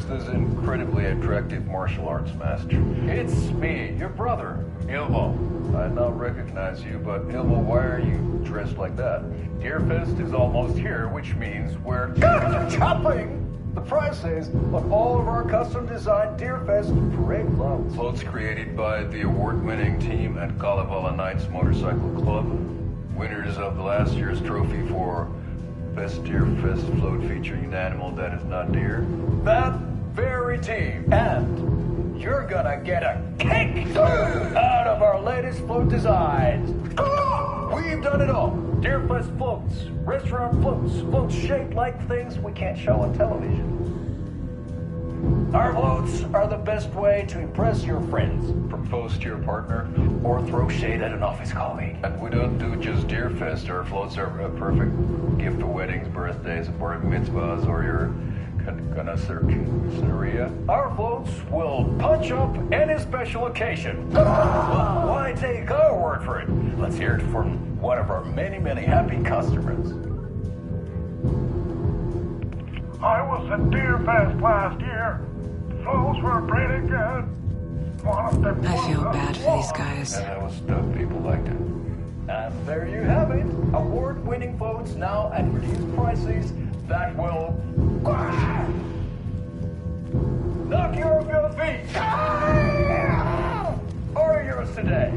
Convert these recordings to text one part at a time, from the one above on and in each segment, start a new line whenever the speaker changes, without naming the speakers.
this incredibly attractive martial arts master?
It's me, your brother, Ilmo.
I now recognize you, but Ilmo, why are you dressed like that?
Deerfest is almost here, which means we're
Chopping! The price is on all of our custom-designed Deerfest parade clothes. Clothes created by the award-winning team at Kalevala Knights Motorcycle Club. Winners of the last year's trophy for Best Deerfest float featuring an animal that is not deer.
that very team. And you're gonna get a kick out of our latest float designs. We've done it all. Deerfest floats, restaurant floats, floats shaped like things we can't show on television. Our floats are the best way to impress your friends,
Propose to your partner.
or throw shade at an office colleague.
And we don't do just Deerfest. Our floats are a perfect gift for weddings, birthdays, bar mitzvahs, or your Saria.
Our floats will punch up any special occasion. Why take our word for it? Let's hear it from one of our many, many happy customers.
I was at Deerfest last year. Floats were pretty good.
I feel bad for these guys.
And that was stuff people liked it.
And there you have it. Award-winning floats now at reduced prices that will knock you off your feet. Order yours today.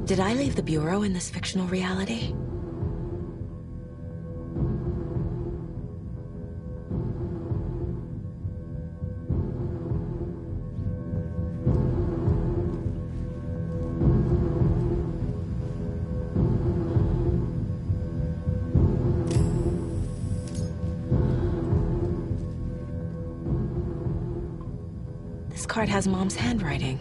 Did I leave the Bureau in this fictional reality? This card has Mom's handwriting.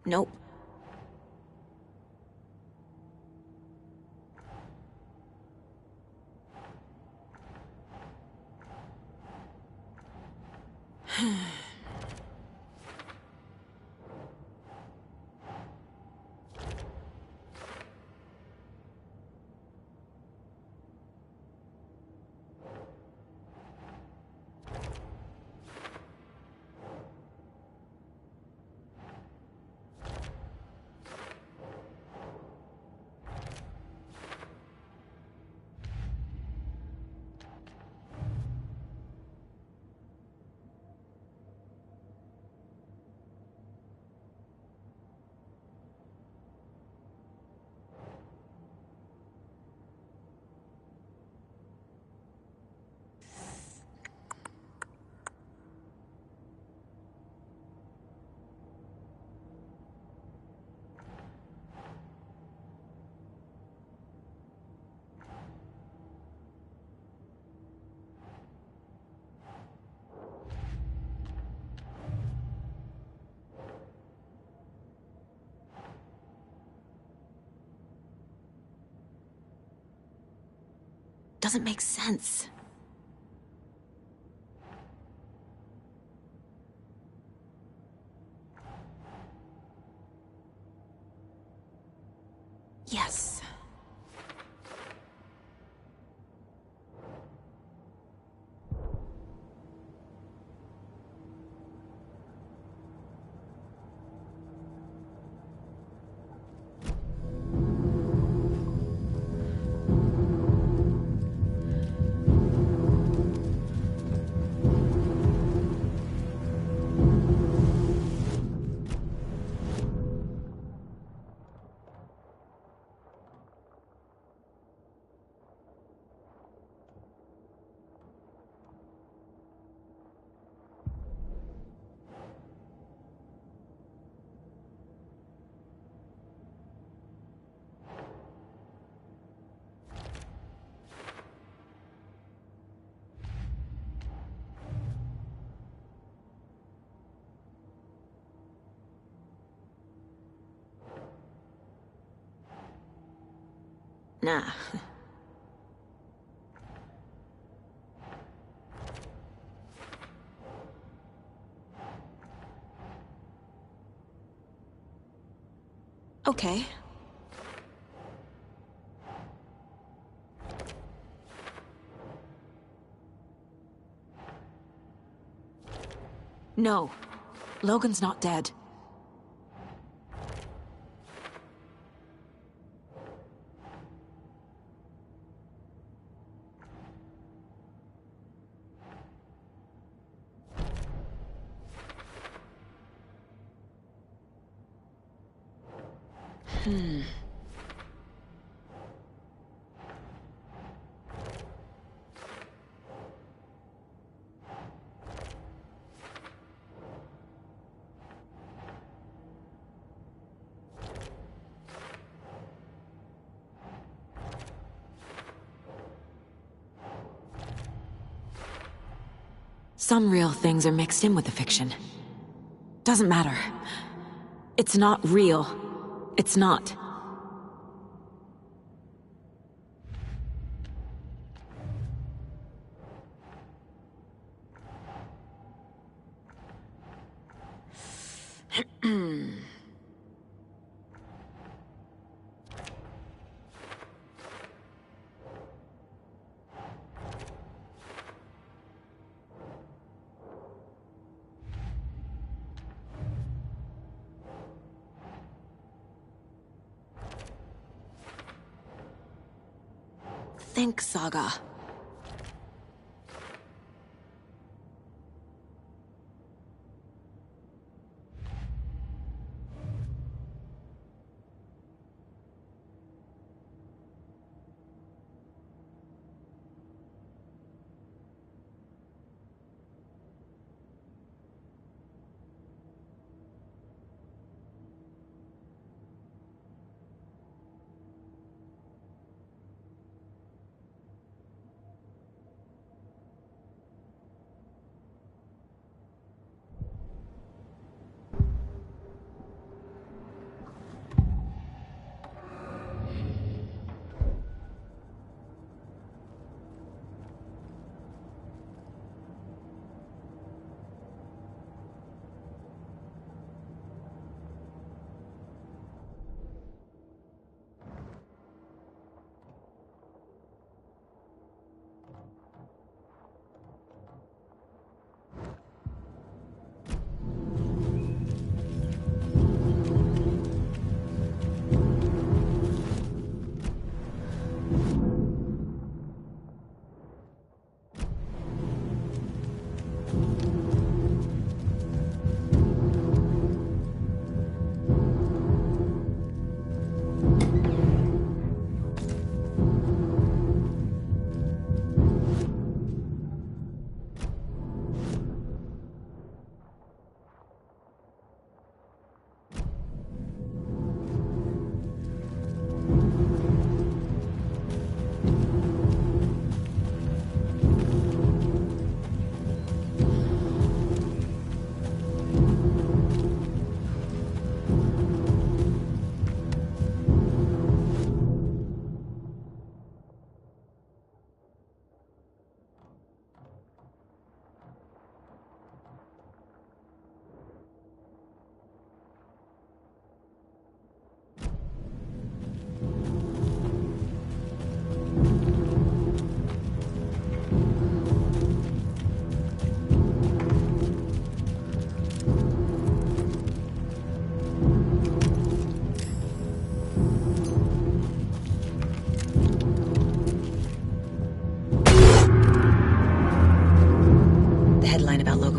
Nope. Doesn't make sense. Yes. Nah. Okay. No. Logan's not dead. Some real things are mixed in with the fiction. Doesn't matter. It's not real. It's not. Think, Saga.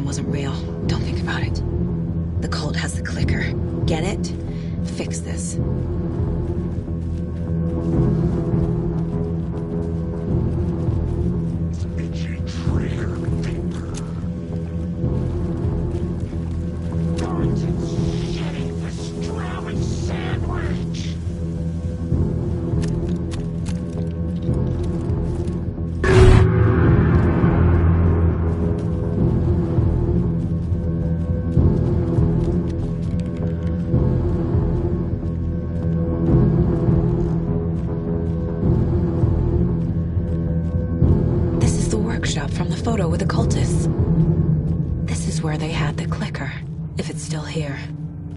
Wasn't real. Don't think about it. The cult has the clicker. Get it? Fix this.
Itchy trigger finger. Thornton's shitting pastrami sandwich.
the cultists. This is where they had the clicker. If it's still here,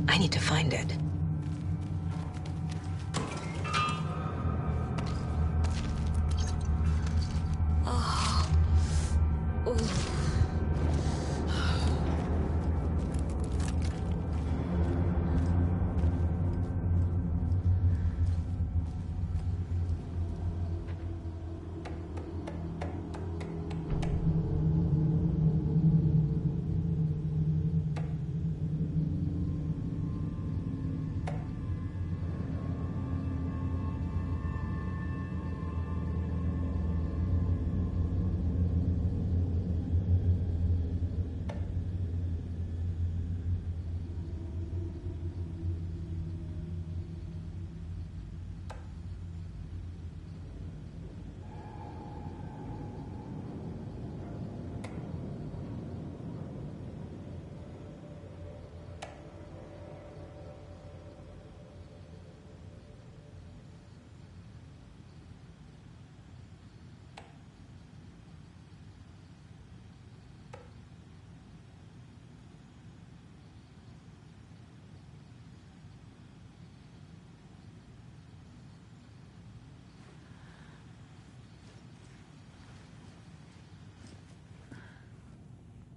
I need to find it.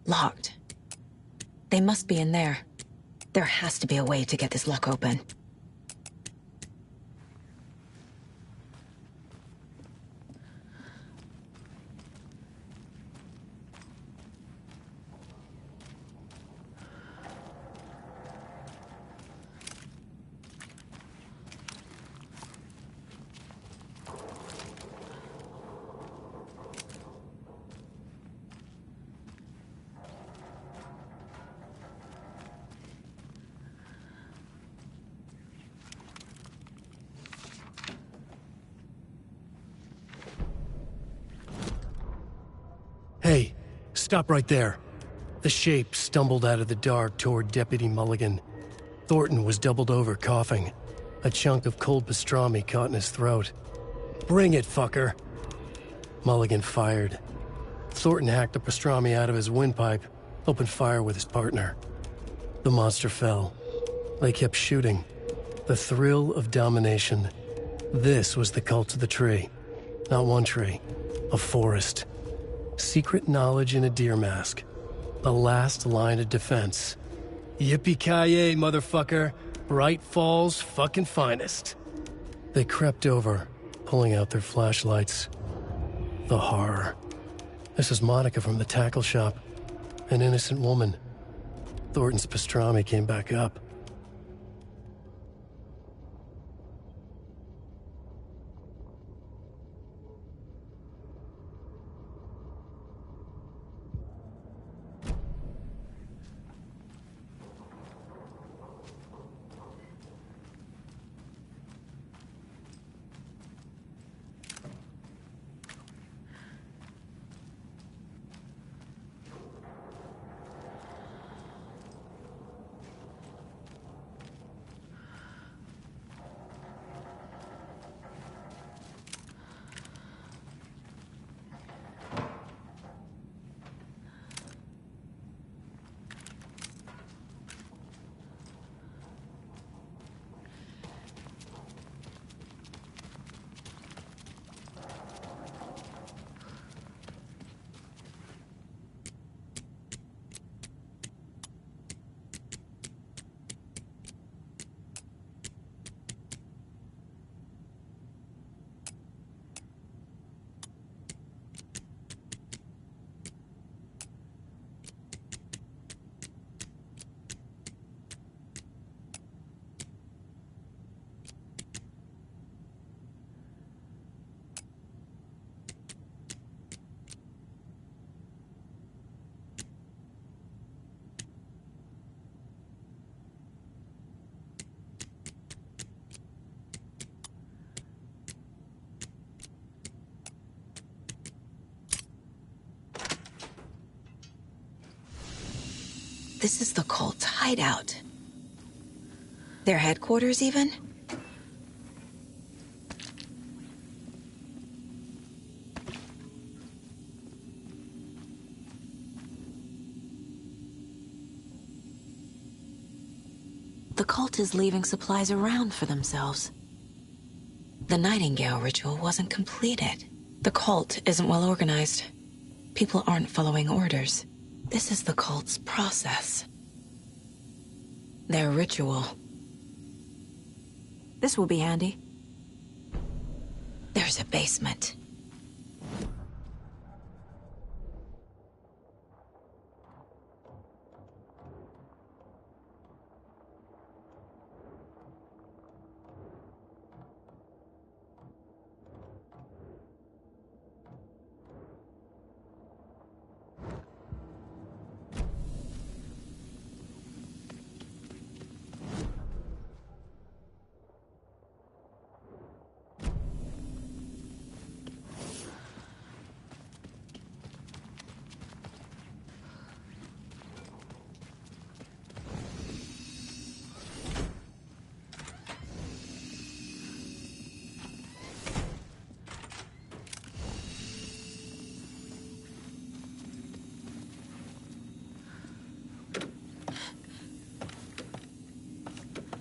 Locked. They must be in there. There has to be a way to get this lock open.
Hey, stop right there. The shape stumbled out of the dark toward Deputy Mulligan. Thornton was doubled over, coughing. A chunk of cold pastrami caught in his throat. Bring it, fucker! Mulligan fired. Thornton hacked the pastrami out of his windpipe, opened fire with his partner. The monster fell. They kept shooting. The thrill of domination. This was the cult of the tree. Not one tree, a forest. Secret knowledge in a deer mask. The last line of defense. Yippee-ki-yay, motherfucker. Bright Falls' fucking finest. They crept over, pulling out their flashlights. The horror. This is Monica from the tackle shop. An innocent woman. Thornton's pastrami came back up.
This is the cult hideout. Their headquarters, even? the cult is leaving supplies around for themselves. The Nightingale ritual wasn't completed. The cult isn't well organized. People aren't following orders. This is the cult's process. Their ritual. This will be handy. There's a basement.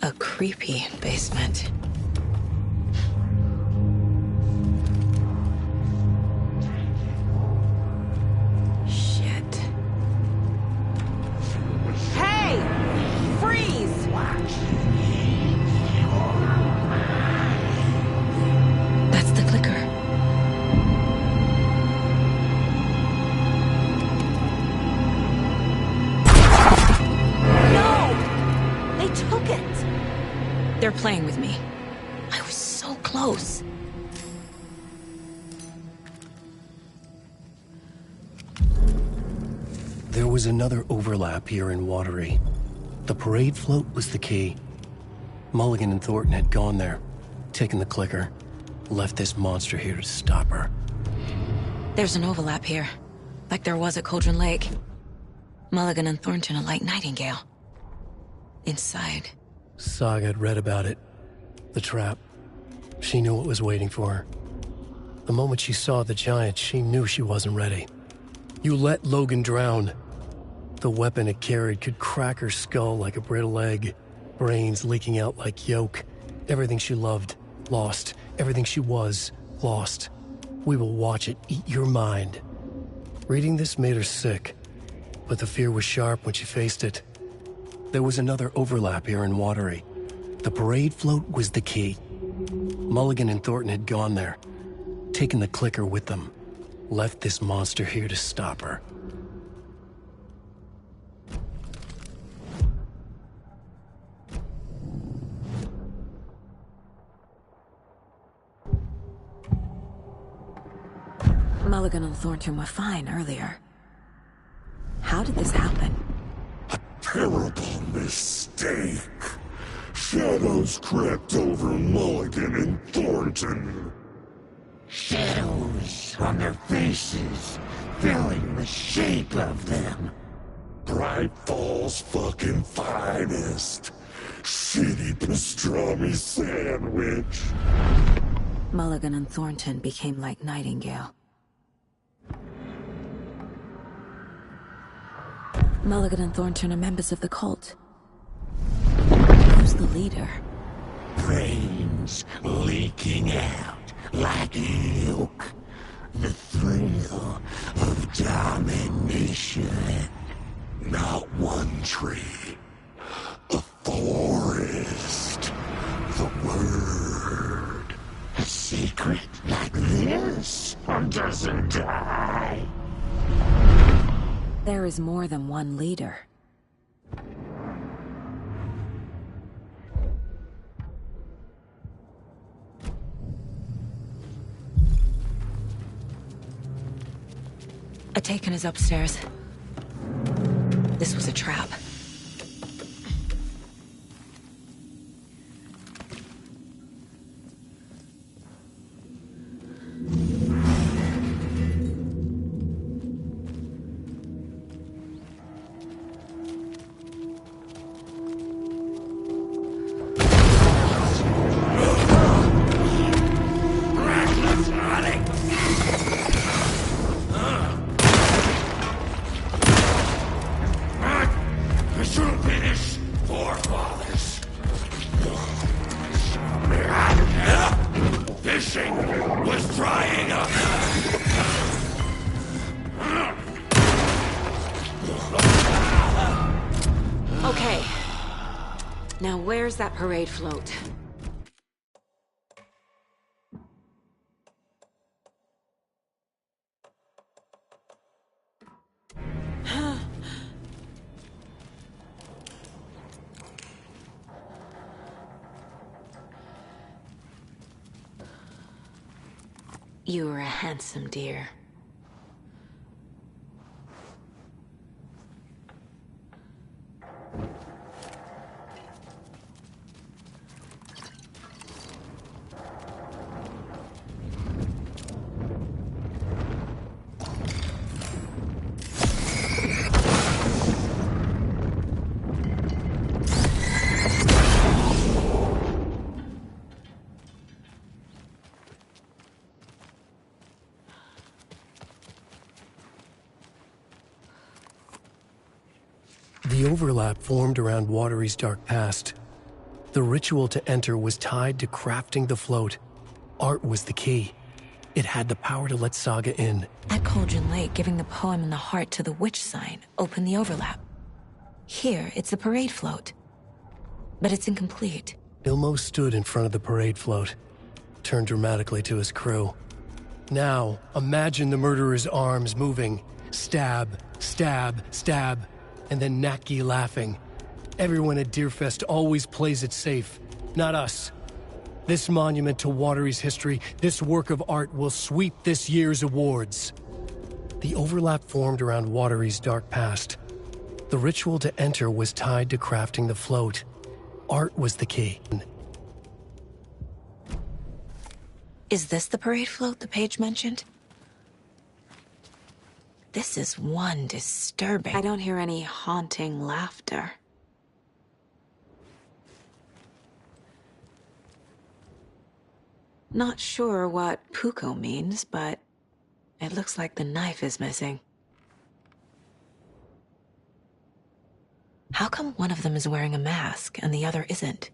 A creepy basement. Shit. Hey! Freeze! That's the clicker. No! They took it! They're playing with me. I was so close.
There was another overlap here in Watery. The parade float was the key. Mulligan and Thornton had gone there, taken the clicker, left this monster here to stop her.
There's an overlap here, like there was at Cauldron Lake. Mulligan and Thornton are like Nightingale. Inside.
Saga had read about it. The trap. She knew what was waiting for her. The moment she saw the giant, she knew she wasn't ready. You let Logan drown. The weapon it carried could crack her skull like a brittle egg. Brains leaking out like yolk. Everything she loved, lost. Everything she was, lost. We will watch it eat your mind. Reading this made her sick, but the fear was sharp when she faced it. There was another overlap here in Watery. The parade float was the key. Mulligan and Thornton had gone there, taken the clicker with them, left this monster here to stop her.
Mulligan and Thornton were fine earlier. How did this happen?
Terrible mistake. Shadows crept over Mulligan and Thornton.
Shadows on their faces, filling the shape of them.
Bright Falls fucking finest. Shitty pastrami sandwich.
Mulligan and Thornton became like Nightingale. Mulligan and Thornton are members of the cult. Who's the leader?
Brains leaking out like milk. The thrill of domination.
Not one tree. A forest. The word.
A secret like this doesn't die.
There is more than one leader. Atakan is upstairs. This was a trap.
I should have finished. Forefathers.
Okay. Now where's that parade float? You were a handsome deer.
The overlap formed around Watery's dark past. The ritual to enter was tied to crafting the float. Art was the key. It had the power to let Saga in.
At Cauldron Lake, giving the poem and the heart to the witch sign opened the overlap. Here, it's the parade float. But it's incomplete.
Ilmo stood in front of the parade float, turned dramatically to his crew. Now, imagine the murderer's arms moving. Stab, stab, stab. And then Naki laughing. Everyone at Deerfest always plays it safe, not us. This monument to Watery's history, this work of art will sweep this year's awards. The overlap formed around Watery's dark past. The ritual to enter was tied to crafting the float. Art was the key.
Is this the parade float the page mentioned? This is one disturbing. I don't hear any haunting laughter. Not sure what Puko means, but it looks like the knife is missing. How come one of them is wearing a mask and the other isn't?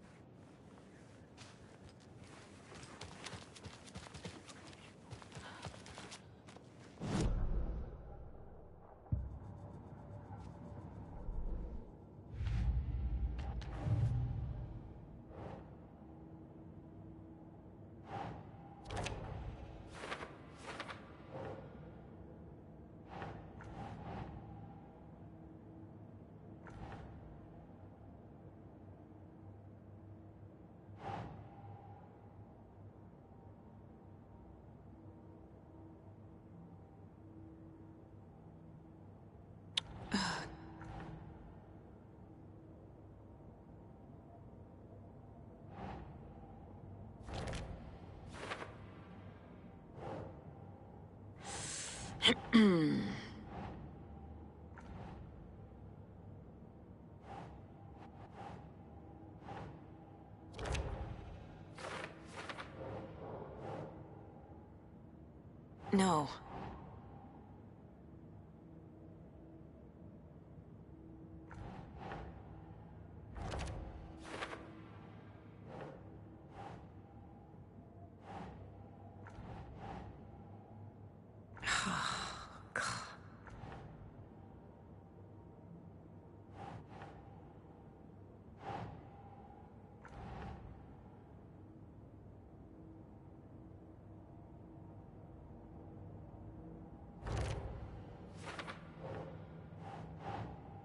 No.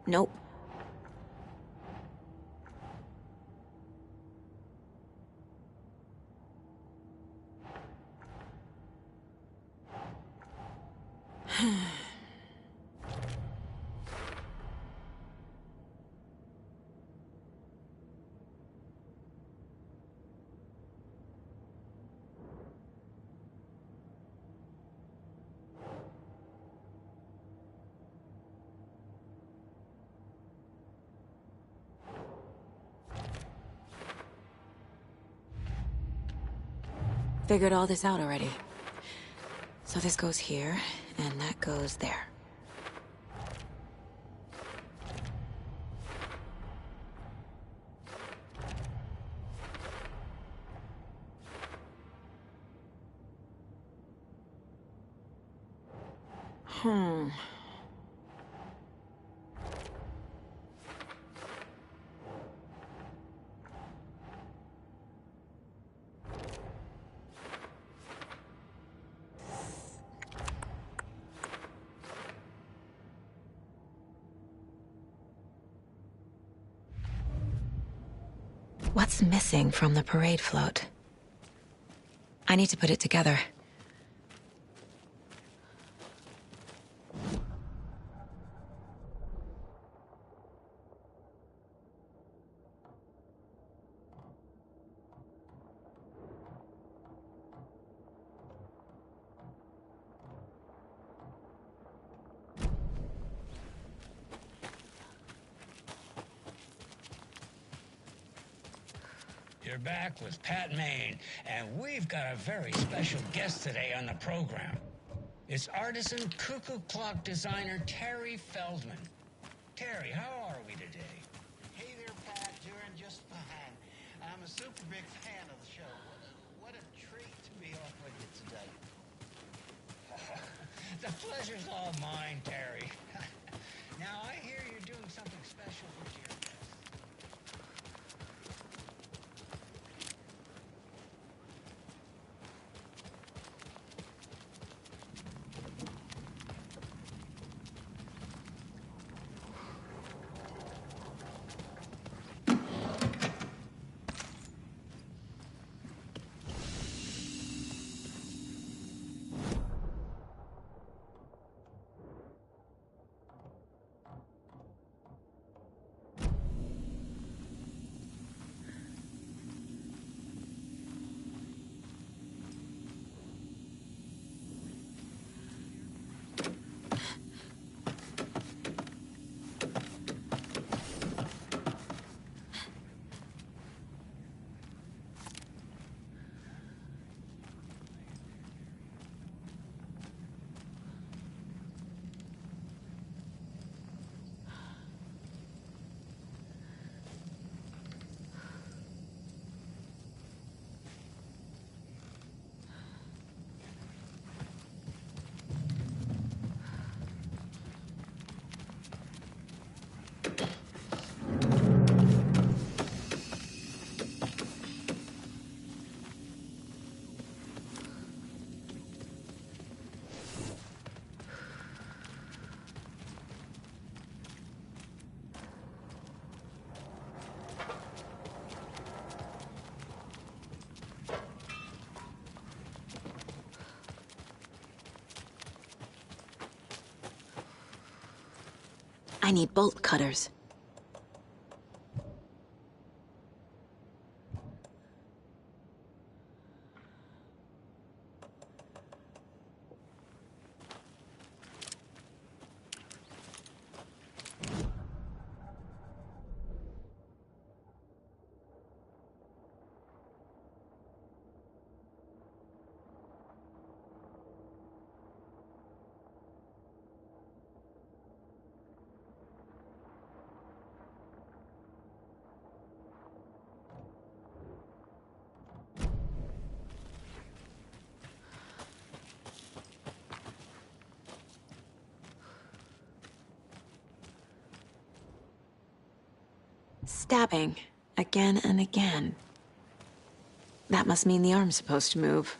Nope. Figured all this out already. So this goes here, and that goes there. What's missing from the parade float? I need to put it together.
You're back with Pat Maine, and we've got a very special guest today on the program. It's artisan cuckoo clock designer Terry Feldman. Terry, how are we today?
Hey there, Pat. Doing just fine. I'm a super big fan of the show. What a treat to be on with you today.
The pleasure's all mine, Terry. Now, I hear you're doing something special for Dear Fest.
I need bolt cutters. Stabbing, again and again. That must mean the arm's supposed to move.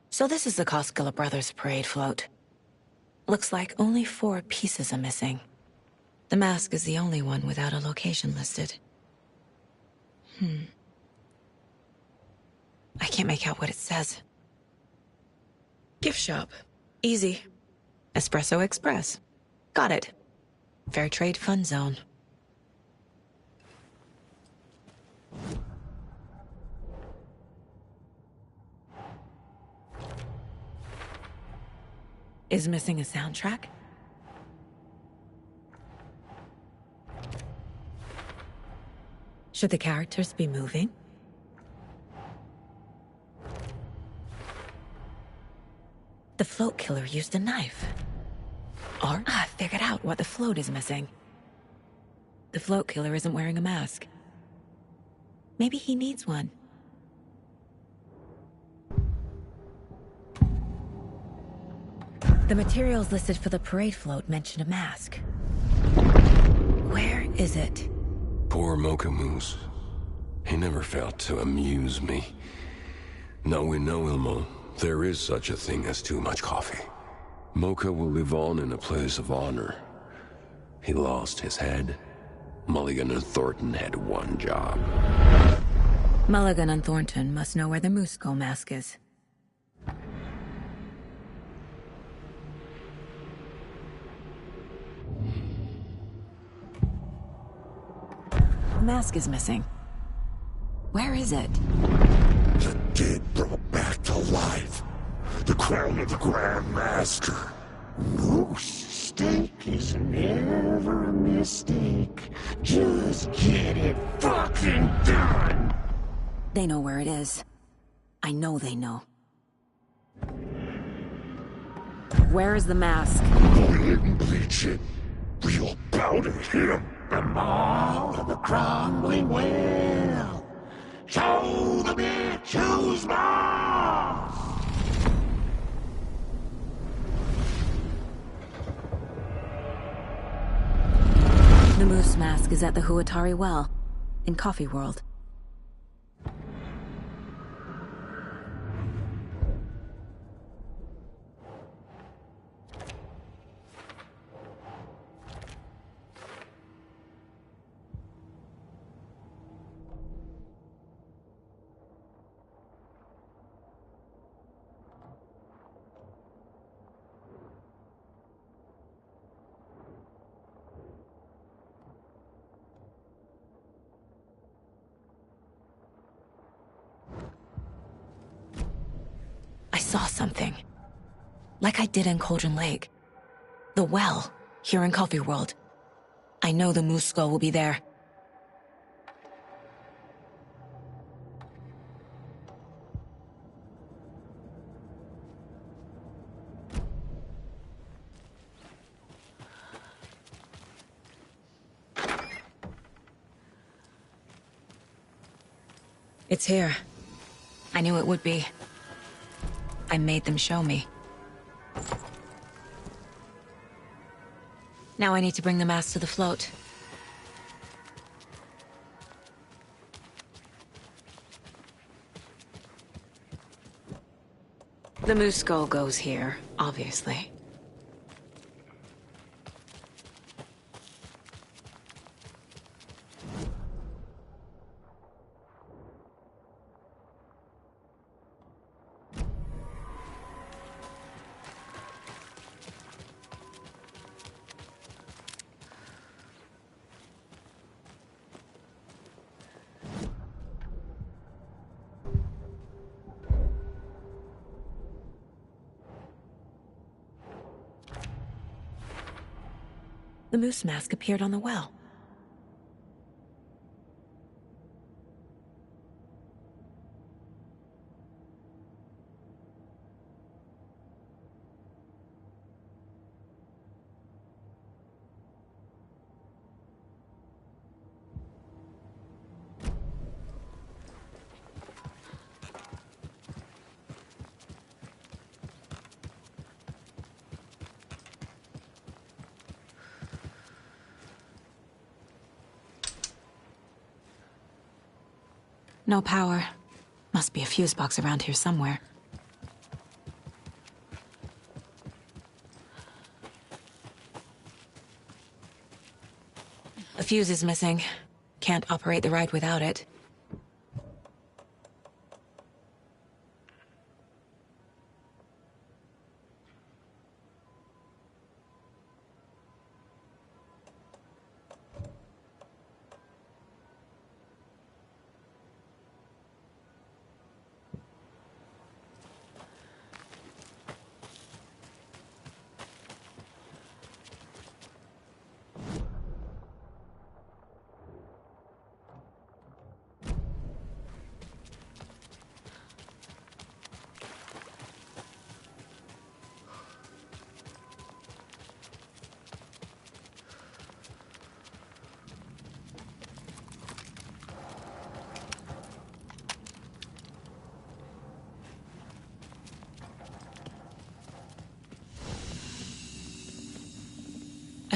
So this is the Koskela Brothers parade float. Looks like only 4 pieces are missing. The mask is the only one without a location listed. I can't make out what it says. Gift shop. Easy. Espresso Express. Got it. Fair Trade Fun Zone. Is missing a soundtrack? Should the characters be moving? The float killer used a knife. Or I figured out what the float is missing. The float killer isn't wearing a mask. Maybe he needs one. The materials listed for the parade float mention a mask. Where is it?
Poor Mocha Moose. He never failed to amuse me. Now we know, Ilmo, there is such a thing as too much coffee. Mocha will live on in a place of honor. He lost his head. Mulligan and Thornton had one job.
Mulligan and Thornton must know where the Moose Skull mask is. The mask is missing. Where is it?
The dead brought back to life. The crown of the Grand Master.
Moose steak is never a mistake. Just get it fucking done!
They know where it is. I know they know. Where is the mask?
Boil it and bleach it. Real bout of him.
The maw of the crumbling well. Show the bitch who's boss!
The Moose mask is at the Huatari Well, in Coffee World. I saw something. Like I did in Cauldron Lake. The well, here in Coffee World. I know the Moose Skull will be there. It's here. I knew it would be. I made them show me. Now I need to bring the mask to the float. The Moose Skull goes here, obviously. The moose mask appeared on the well. No power. Must be a fuse box around here somewhere. A fuse is missing. Can't operate the ride without it.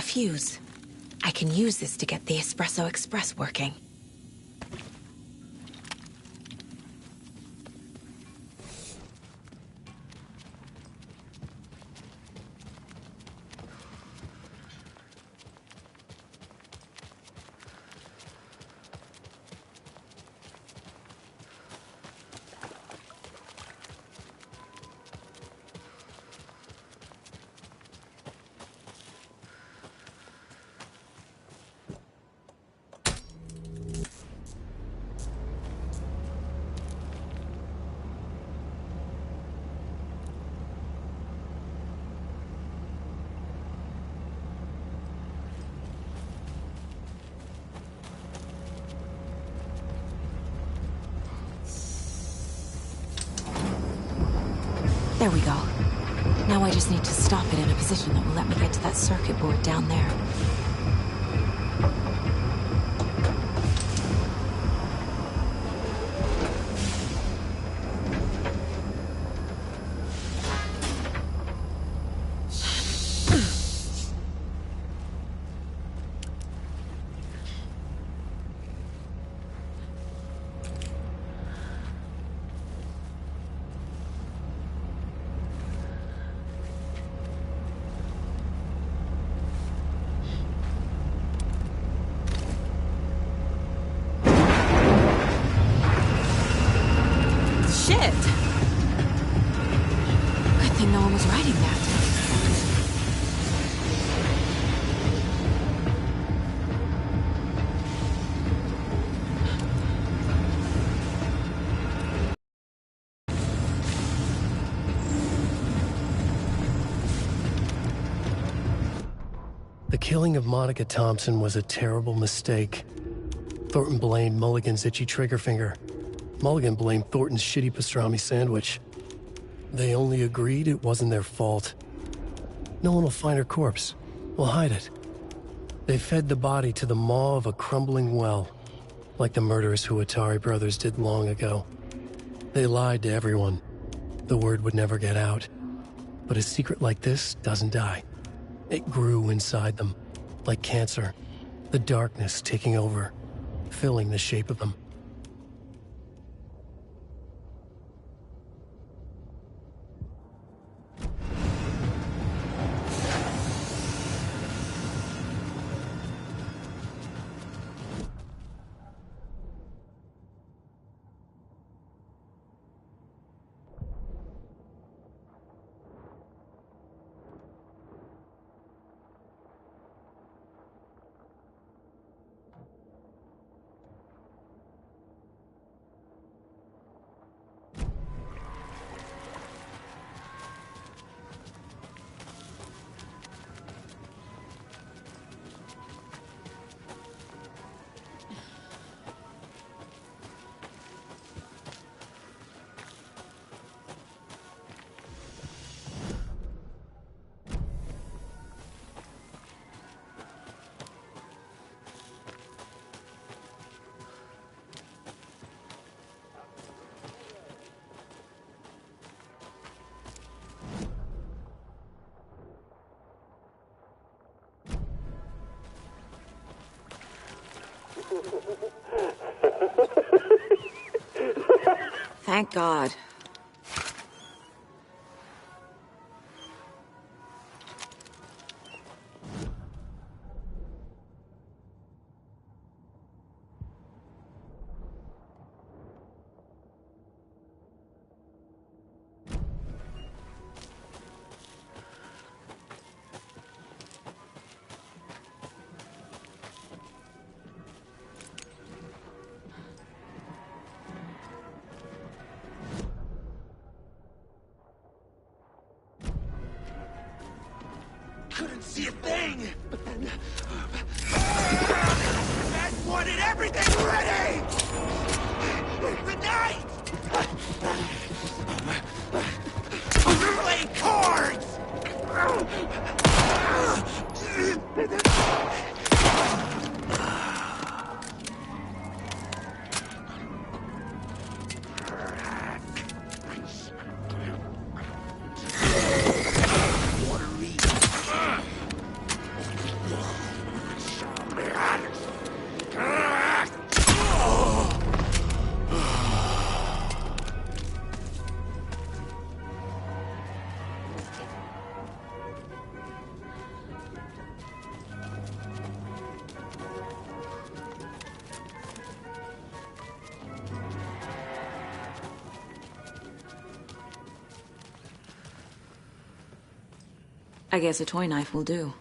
fuse. I can use this to get the Espresso Express working. There we go. Now I just need to stop it in a position that will let me get to that circuit board down there. Shit! Good thing no one was riding that.
The killing of Monica Thompson was a terrible mistake. Thornton blamed Mulligan's itchy trigger finger. Mulligan blamed Thornton's shitty pastrami sandwich. They only agreed it wasn't their fault. No one will find her corpse. We'll hide it. They fed the body to the maw of a crumbling well, like the murderous Huatari brothers did long ago. They lied to everyone. The word would never get out. But a secret like this doesn't die. It grew inside them, like cancer, the darkness taking over, filling the shape of them.
Thank God.
Couldn't see a thing, but then Matt wanted everything ready. The night. Play cards.
I guess a toy knife will do.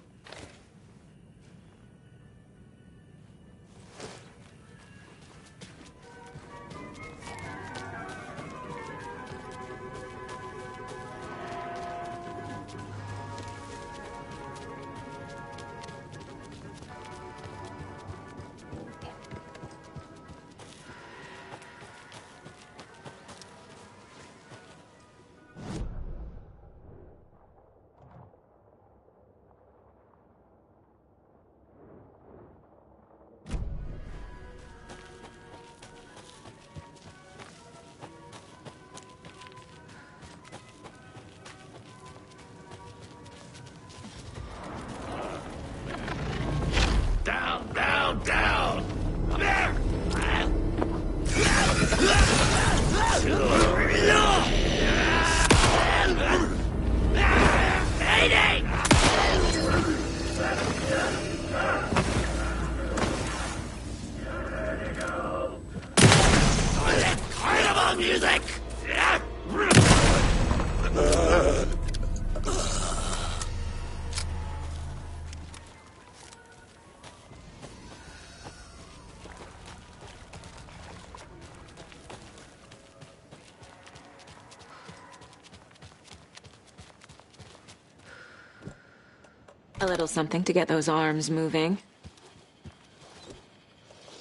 A little something to get those arms moving.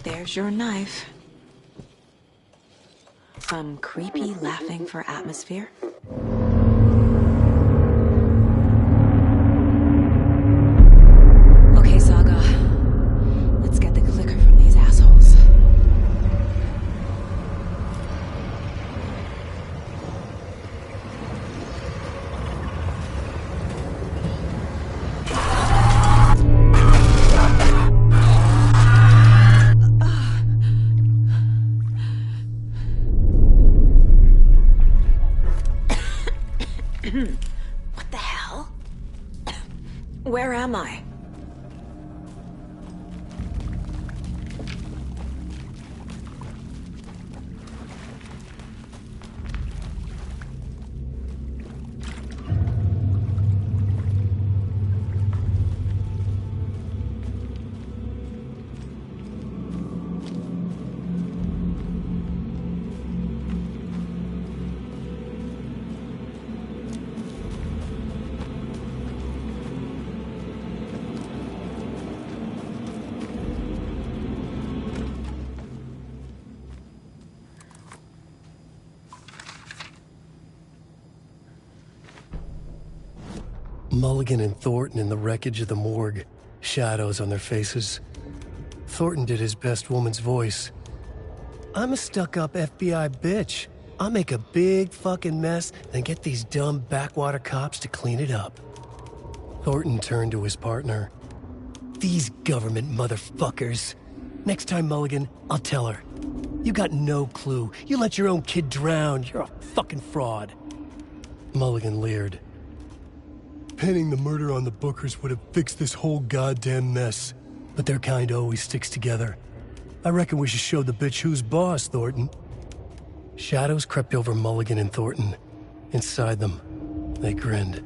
There's your knife. Some creepy laughing for atmosphere. Okay, Saga. Let's get the clicker from these assholes. What the hell? Where am I?
Mulligan and Thornton in the wreckage of the morgue, shadows on their faces. Thornton did his best woman's voice. I'm a stuck-up FBI bitch. I'll make a big fucking mess, then get these dumb backwater cops to clean it up. Thornton turned to his partner. These government motherfuckers. Next time, Mulligan, I'll tell her. You got no clue. You let your own kid drown. You're a fucking fraud. Mulligan leered. Pinning the murder on the Bookers would have fixed this whole goddamn mess. But their kind always sticks together. I reckon we should show the bitch who's boss, Thornton. Shadows crept over Mulligan and Thornton. Inside them, they grinned.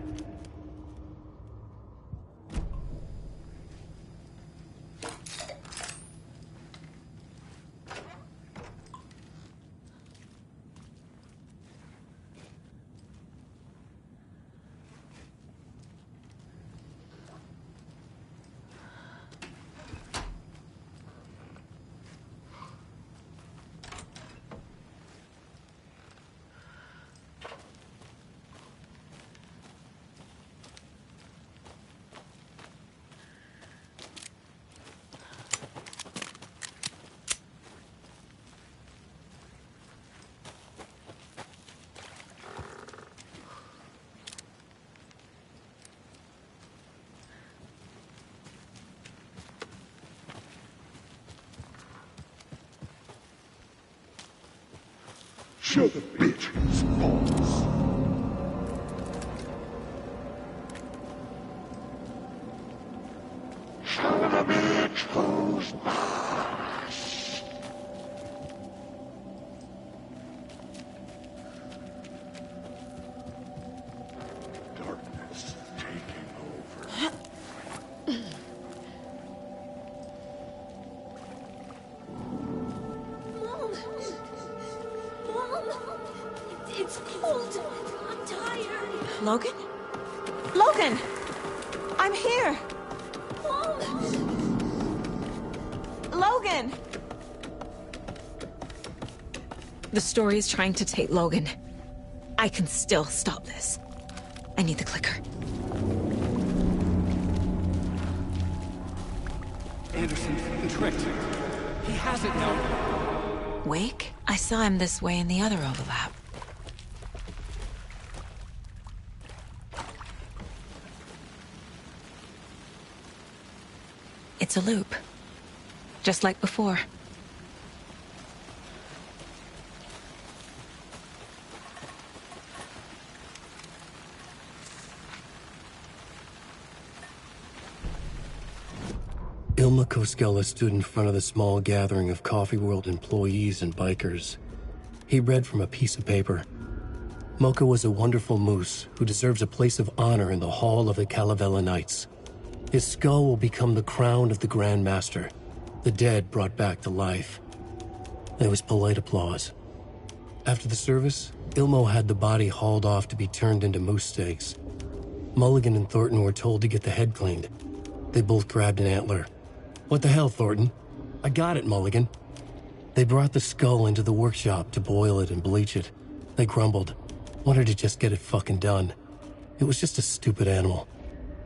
Show the bitch who's boss. Show the bitch who's boss. Darkness taking over.
It's cold. I'm tired.
Logan? Logan! I'm here! Logan! The story is trying to take Logan. I can still stop this. I need the clicker.
Anderson's been tricked. He has it now.
Wake? I saw him this way in the other overlap. It's a loop. Just like before.
Ilma Koskela stood in front of the small gathering of Coffee World employees and bikers. He read from a piece of paper. Mocha was a wonderful moose who deserves a place of honor in the Hall of the Calavella Knights. His skull will become the crown of the Grand Master, the dead brought back to life. There was polite applause. After the service, Ilmo had the body hauled off to be turned into moose steaks. Mulligan and Thornton were told to get the head cleaned. They both grabbed an antler. What the hell, Thornton? I got it, Mulligan. They brought the skull into the workshop to boil it and bleach it. They grumbled. Wanted to just get it fucking done. It was just a stupid animal.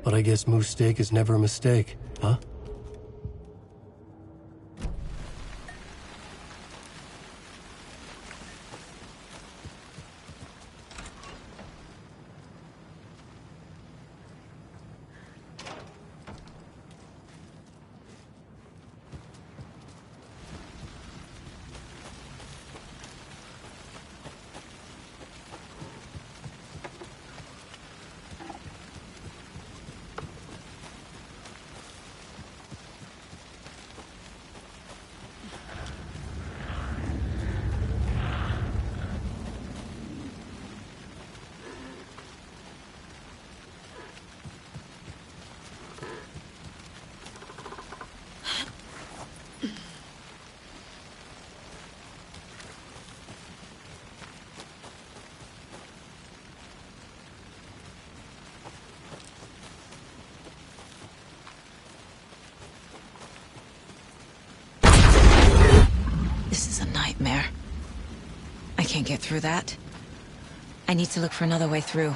But I guess moose steak is never a mistake, huh?
This is a nightmare. I can't get through that. I need to look for another way through.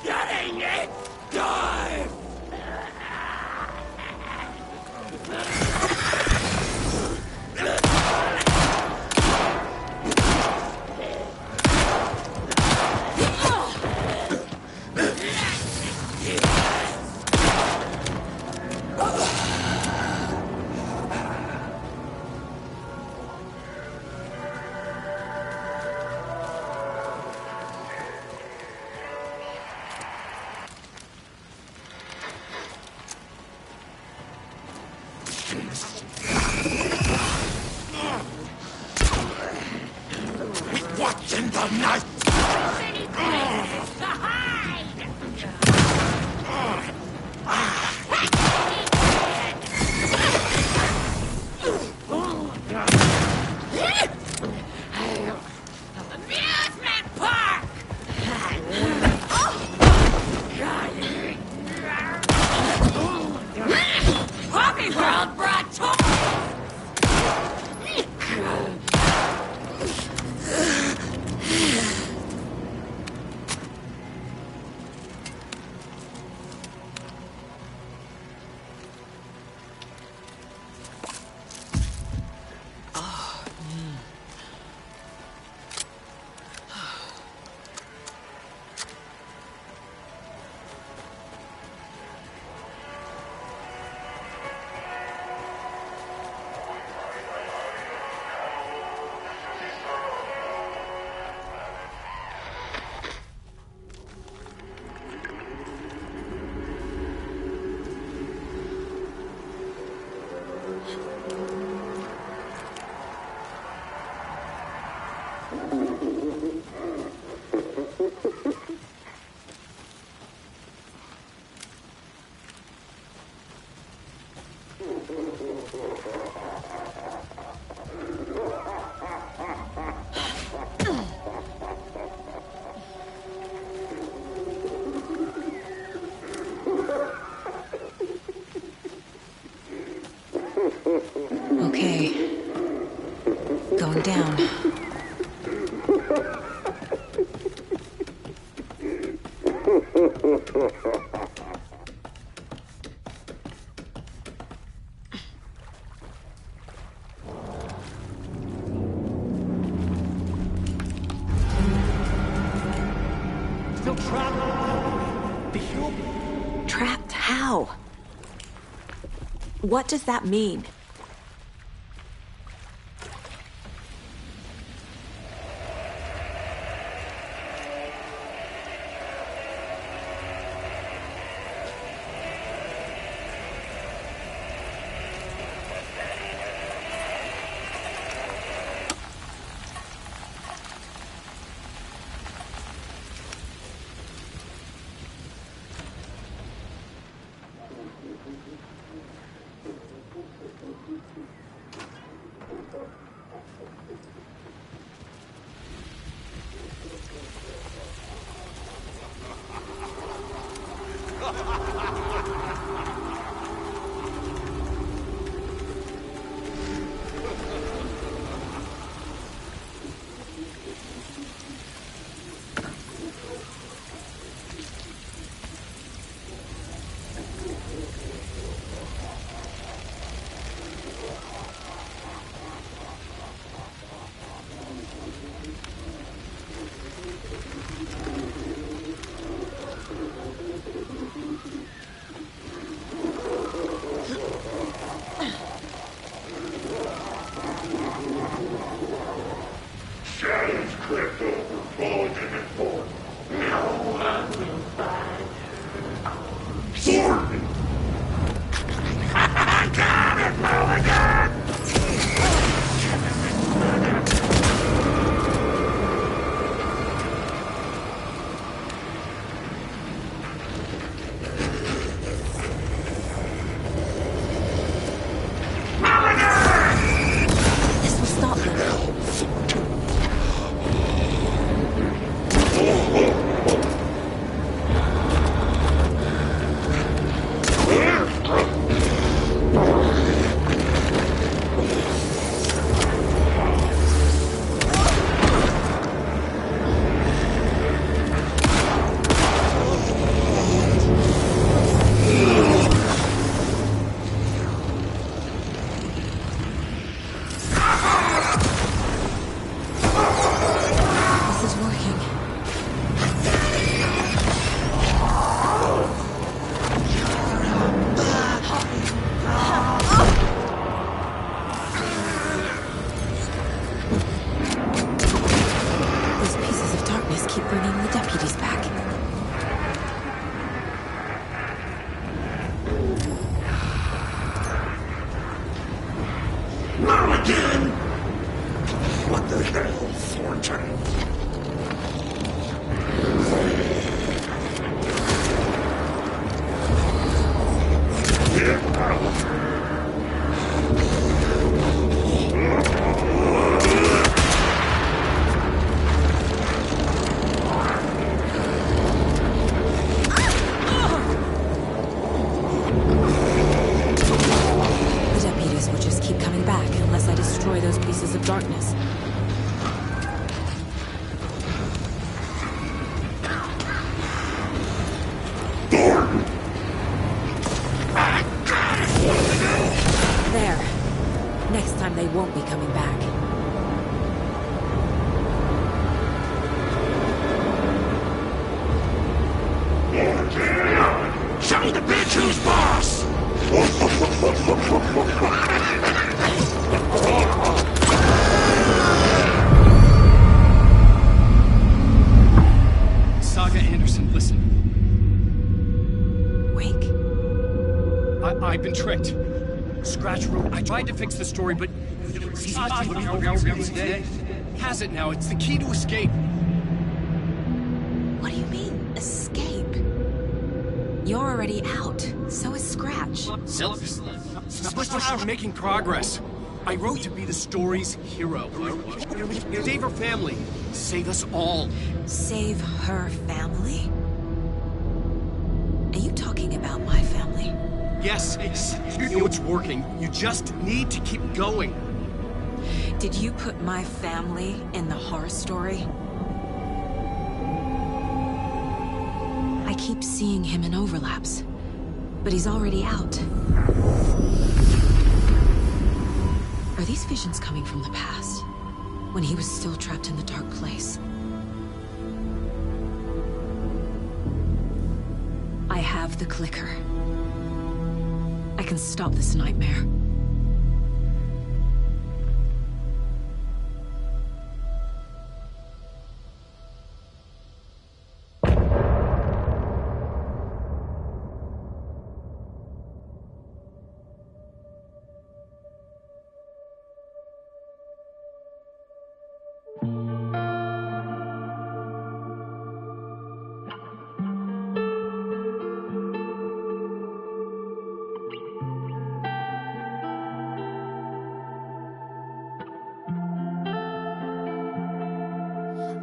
Getting it done!
nice.
Many places to hide! Amusement park! Poppy World brought toys!
Okay. Going down.
Still trapped. The human.
Trapped how? What does that mean? darkness. There. Next time they won't be coming back.
Show the bitch who's boss!
Saga Anderson, listen.
Wake?
I've been tricked. Scratch wrote. I tried to fix the story, but has it now. It's the key to escape.
What do you mean, escape? You're already out. So is Scratch.
We're making progress. I wrote to be the story's hero. Save her family. Save us all.
Save her family? Are you talking about my family?
Yes, you know it's working. You just need to keep going.
Did you put my family in the horror story? I keep seeing him in overlaps, but he's already out. Are these visions coming from the past, when he was still trapped in the dark place? I have the clicker. I can stop this nightmare.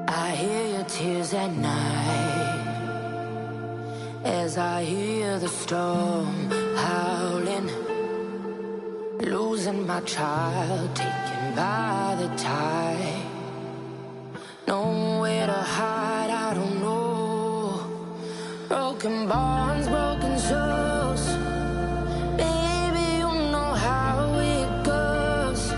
I hear your tears at night as I hear the storm howling, losing my child, taken by the tide. Nowhere to hide, I don't know. Broken bonds, broken souls. Baby, you know how it goes.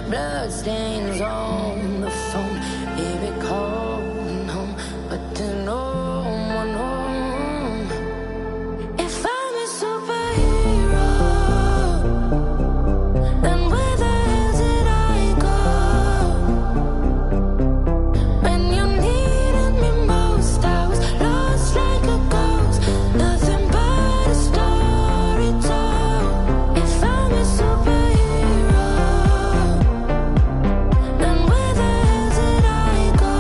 Blood stains on the phone. Baby, calling home, but there's no one home. If I'm a superhero, then where the hell did I go? When you needed me most, I was lost like a ghost. Nothing but a story told. If I'm a superhero, then where the hell did I go?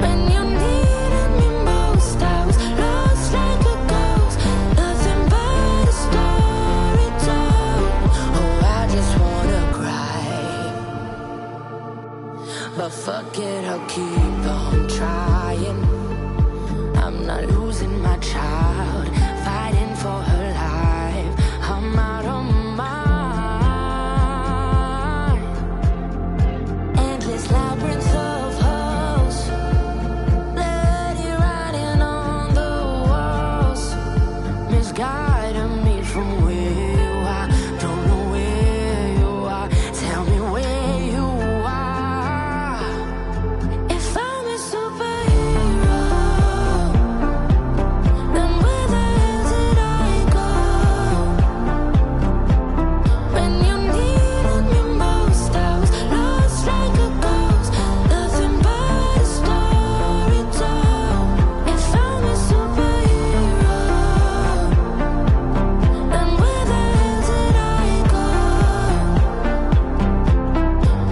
When you needed me most, I was lost like a ghost. Nothing but a story told. Oh, I just wanna cry, but fuck it, I'll keep on trying. I'm not losing my child, fighting for her life. I'm out of my mind. Endless labyrinth of holes, bloody writing on the walls, misguiding me from where you are. Don't know where you are. Tell me where you are. If I'm a superhero, then where the hell did I go? When you needed me most, I was lost like a ghost. Nothing but a story told. If I'm a superhero, then where the hell did I go?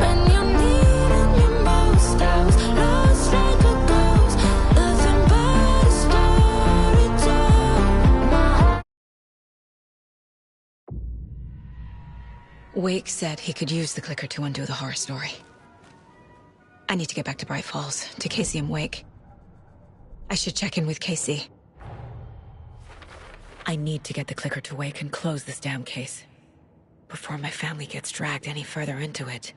When you needed me most, I was lost like a ghost. Nothing but a story told.
Wake said he could use the clicker to undo the horror story. I need to get back to Bright Falls, to Casey and Wake. I should check in with Casey. I need to get the clicker to Wake and close this damn case. before my family gets dragged any further into it.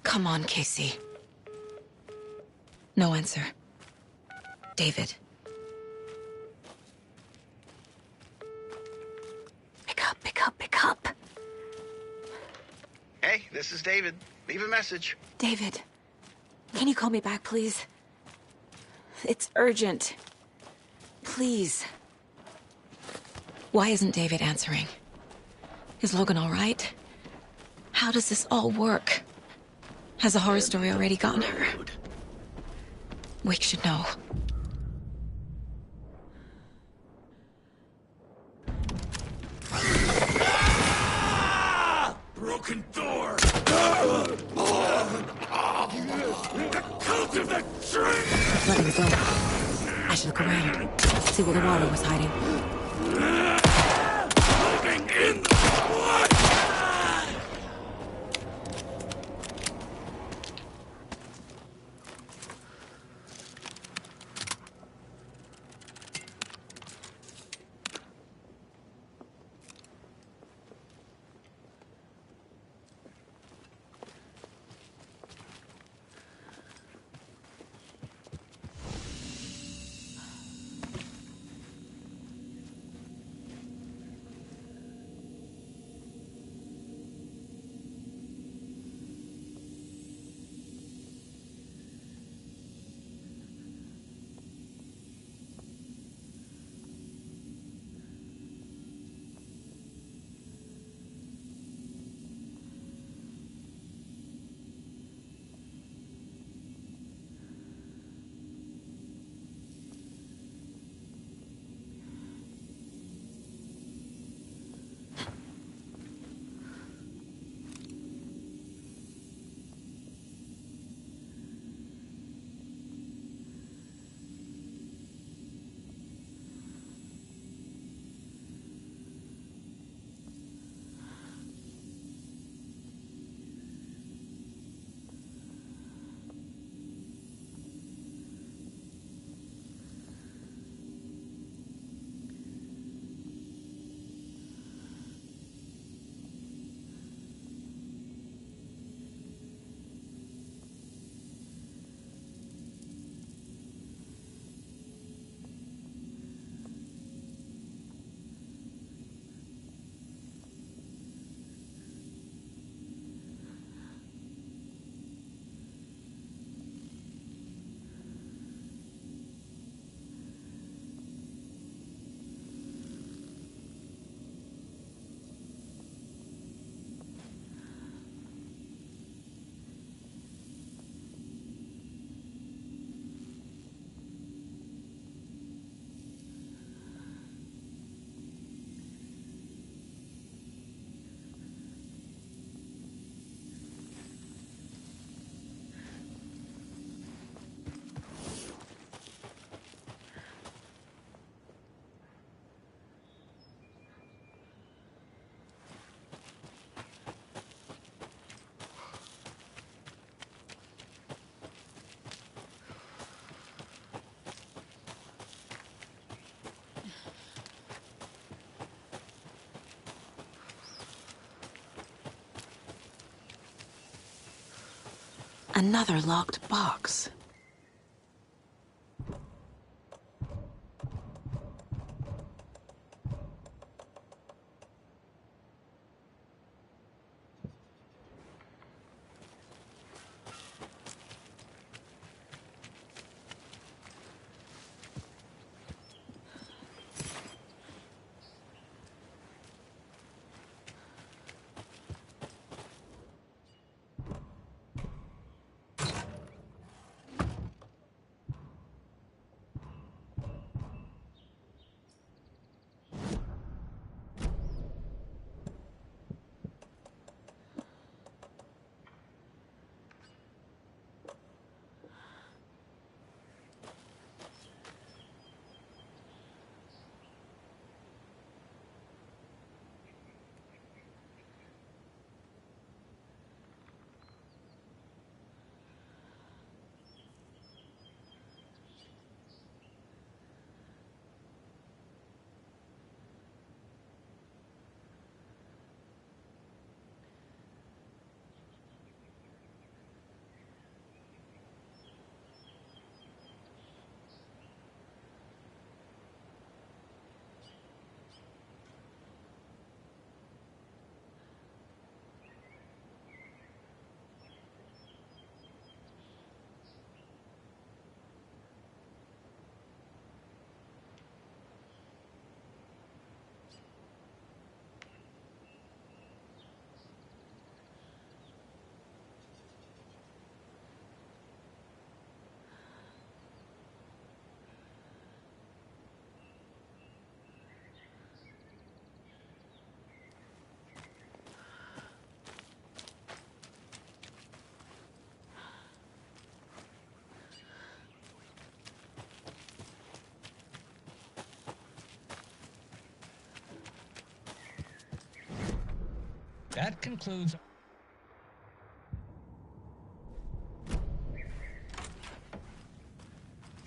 Come on, Casey. No answer. David. Pick up, pick up, pick up.
Hey, this is David. Leave a message.
David, can you call me back, please? It's urgent. Please. Why isn't David answering? Is Logan all right? How does this all work? Has the horror story already gotten her? Wake should know.
Broken door! The cult of the tree!
Nothing's go. I should look around. See where the water was hiding.
Living in the blood!
Another locked box.
That concludes...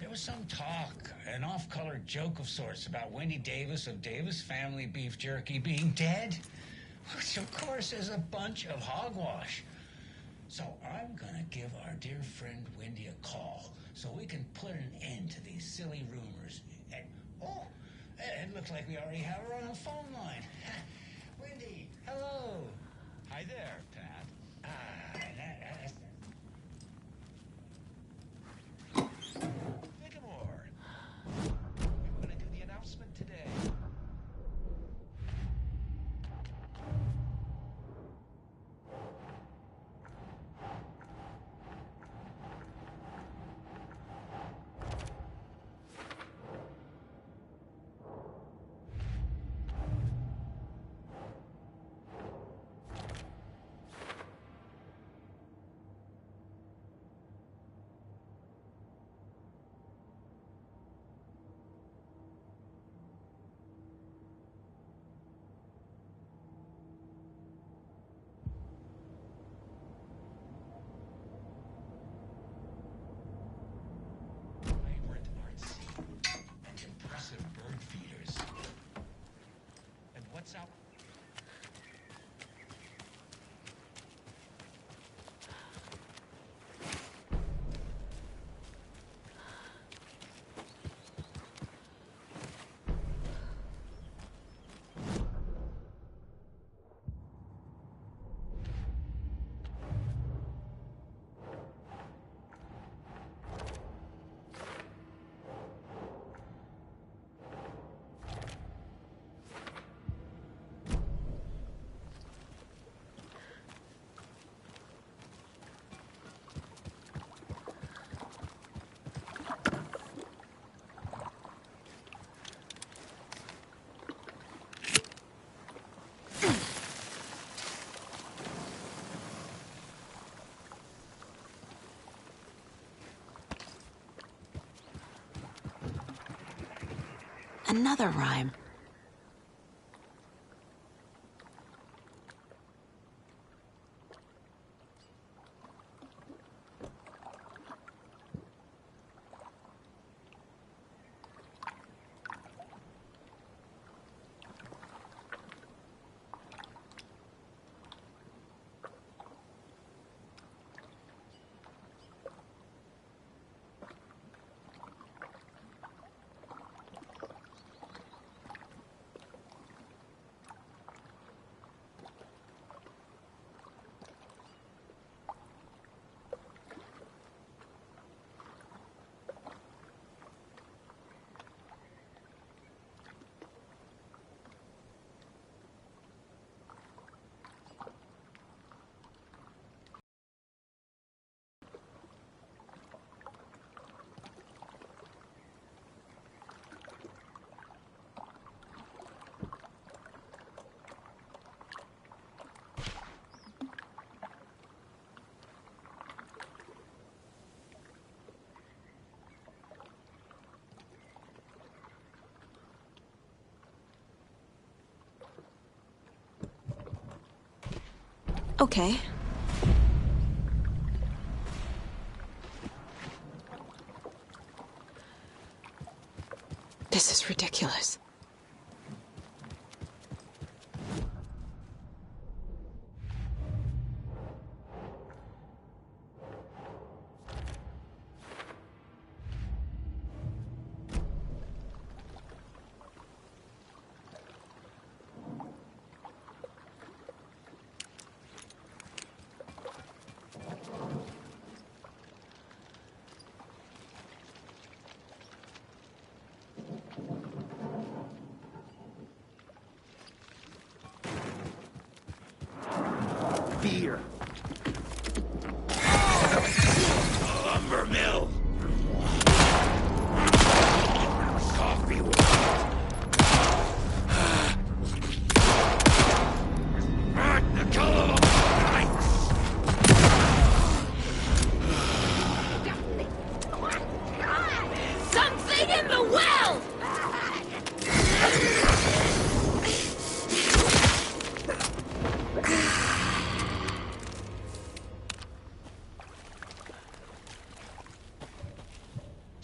There was some talk, an off-color joke of sorts, about Wendy Davis of Davis Family Beef Jerky being dead, which of course is a bunch of hogwash. So I'm gonna give our dear friend Wendy a call so we can put an end to these silly rumors. And, oh, it looks like we already have her on the phone line. Wendy, hello.
Hi there, Pat. Bigamore. We were going to do the announcement today. What's up?
Another rhyme. Okay. This is ridiculous.
Fear.
Lumber mill. Coffee world. The color of
Something in the well!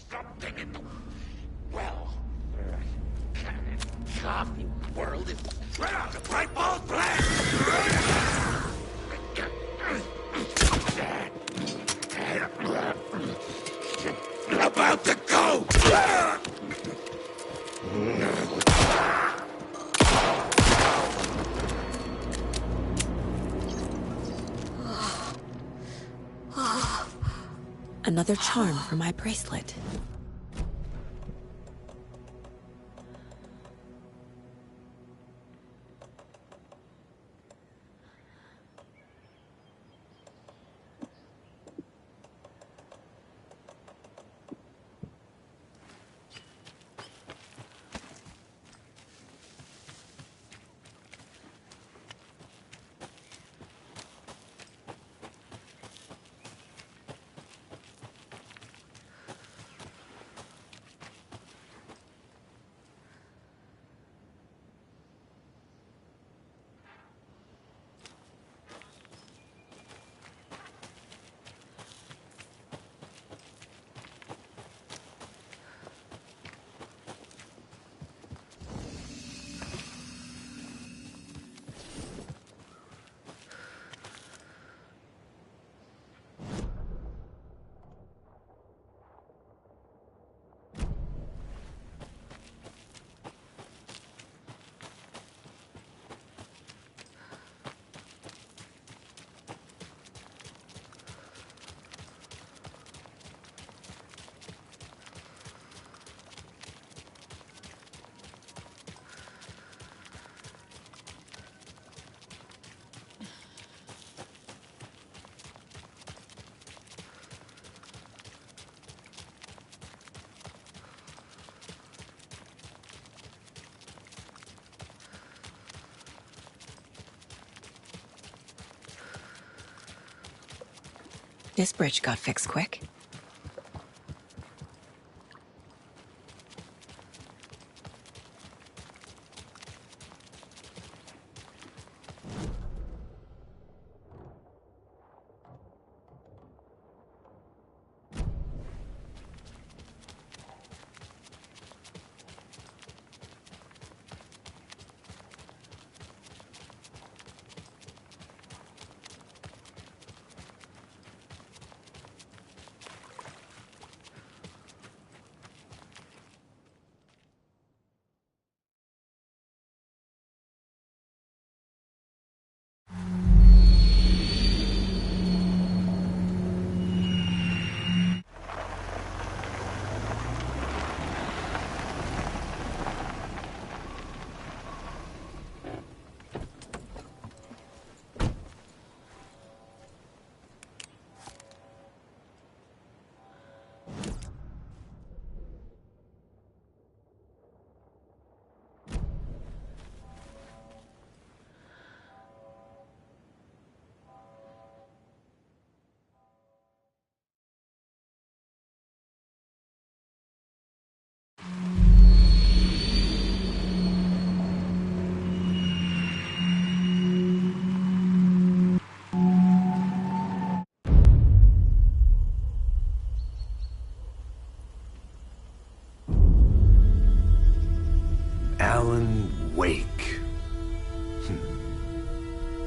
something in the well. Coffee world is right out the bright ball black. About to go.
Another charm for my bracelet. This bridge got fixed quick.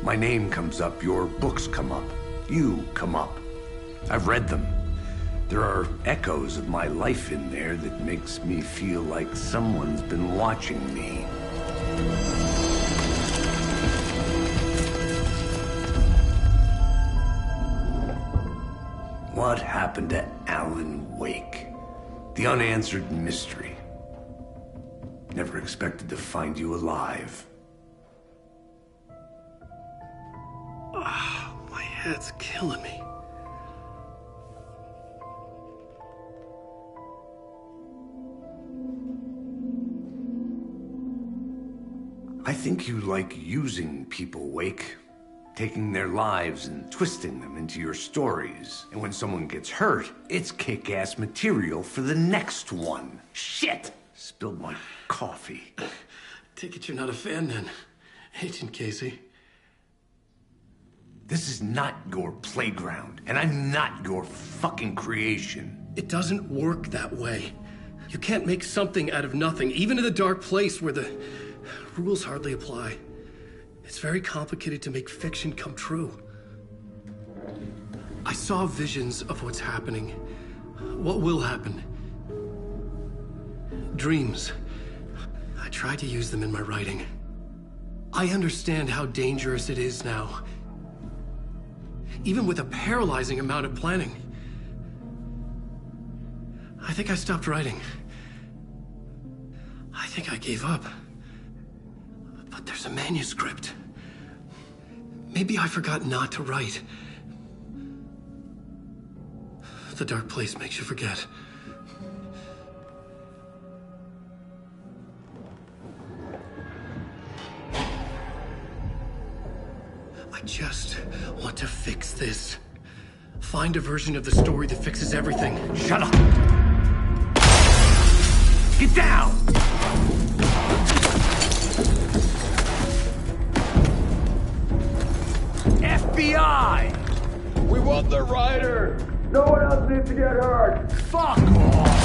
My name comes up, your books come up, you come up. I've read them. There are echoes of my life in there that makes me feel like someone's been watching me. What happened to Alan Wake? The unanswered mystery. Never expected to find you alive.
My head's killing me.
I think you like using people, Wake. Taking their lives and twisting them into your stories. And when someone gets hurt, it's kick-ass material for the next one. Shit! Spilled my coffee.
Take it you're not a fan then, Agent Casey.
This is not your playground, and I'm not your fucking creation.
It doesn't work that way. You can't make something out of nothing, even in a dark place where the rules hardly apply. It's very complicated to make fiction come true. I saw visions of what's happening, what will happen. Dreams. I tried to use them in my writing. I understand how dangerous it is now. Even with a paralyzing amount of planning. I think I stopped writing. I think I gave up. But there's a manuscript. Maybe I forgot not to write. The dark place makes you forget. I just want to fix this. Find a version of the story that fixes everything.
Shut up! Get down! FBI!
We want the rider! No one else needs to get hurt!
Fuck off!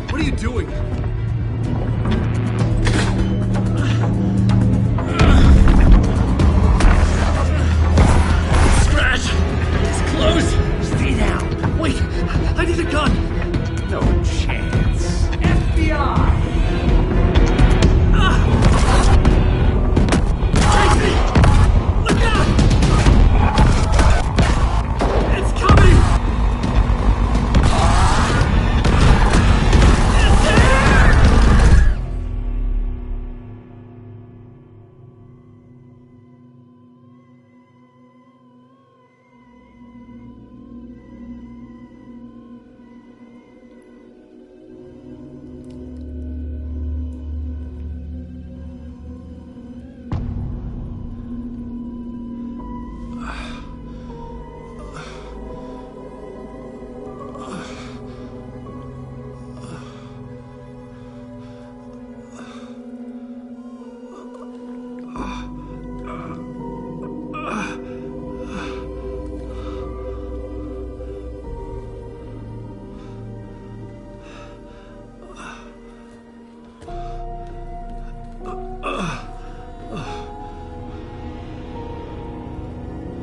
What are you doing? Scratch! It's close!
Stay down!
Wait! I need a gun!
No chance. FBI!
Tracy! Look out! It's coming!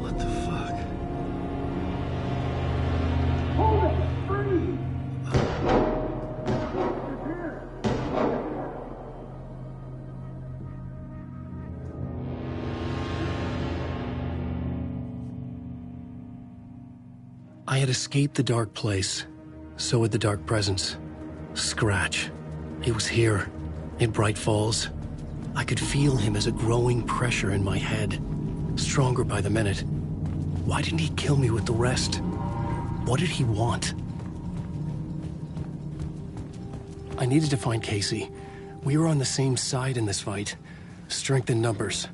What the fuck?
Hold it! Freeze!
I had escaped the dark place. So had the dark presence. Scratch. It was here, in Bright Falls. I could feel him as a growing pressure in my head. Stronger by the minute. Why didn't he kill me with the rest? What did he want? I needed to find Casey. We were on the same side in this fight. Strength in numbers.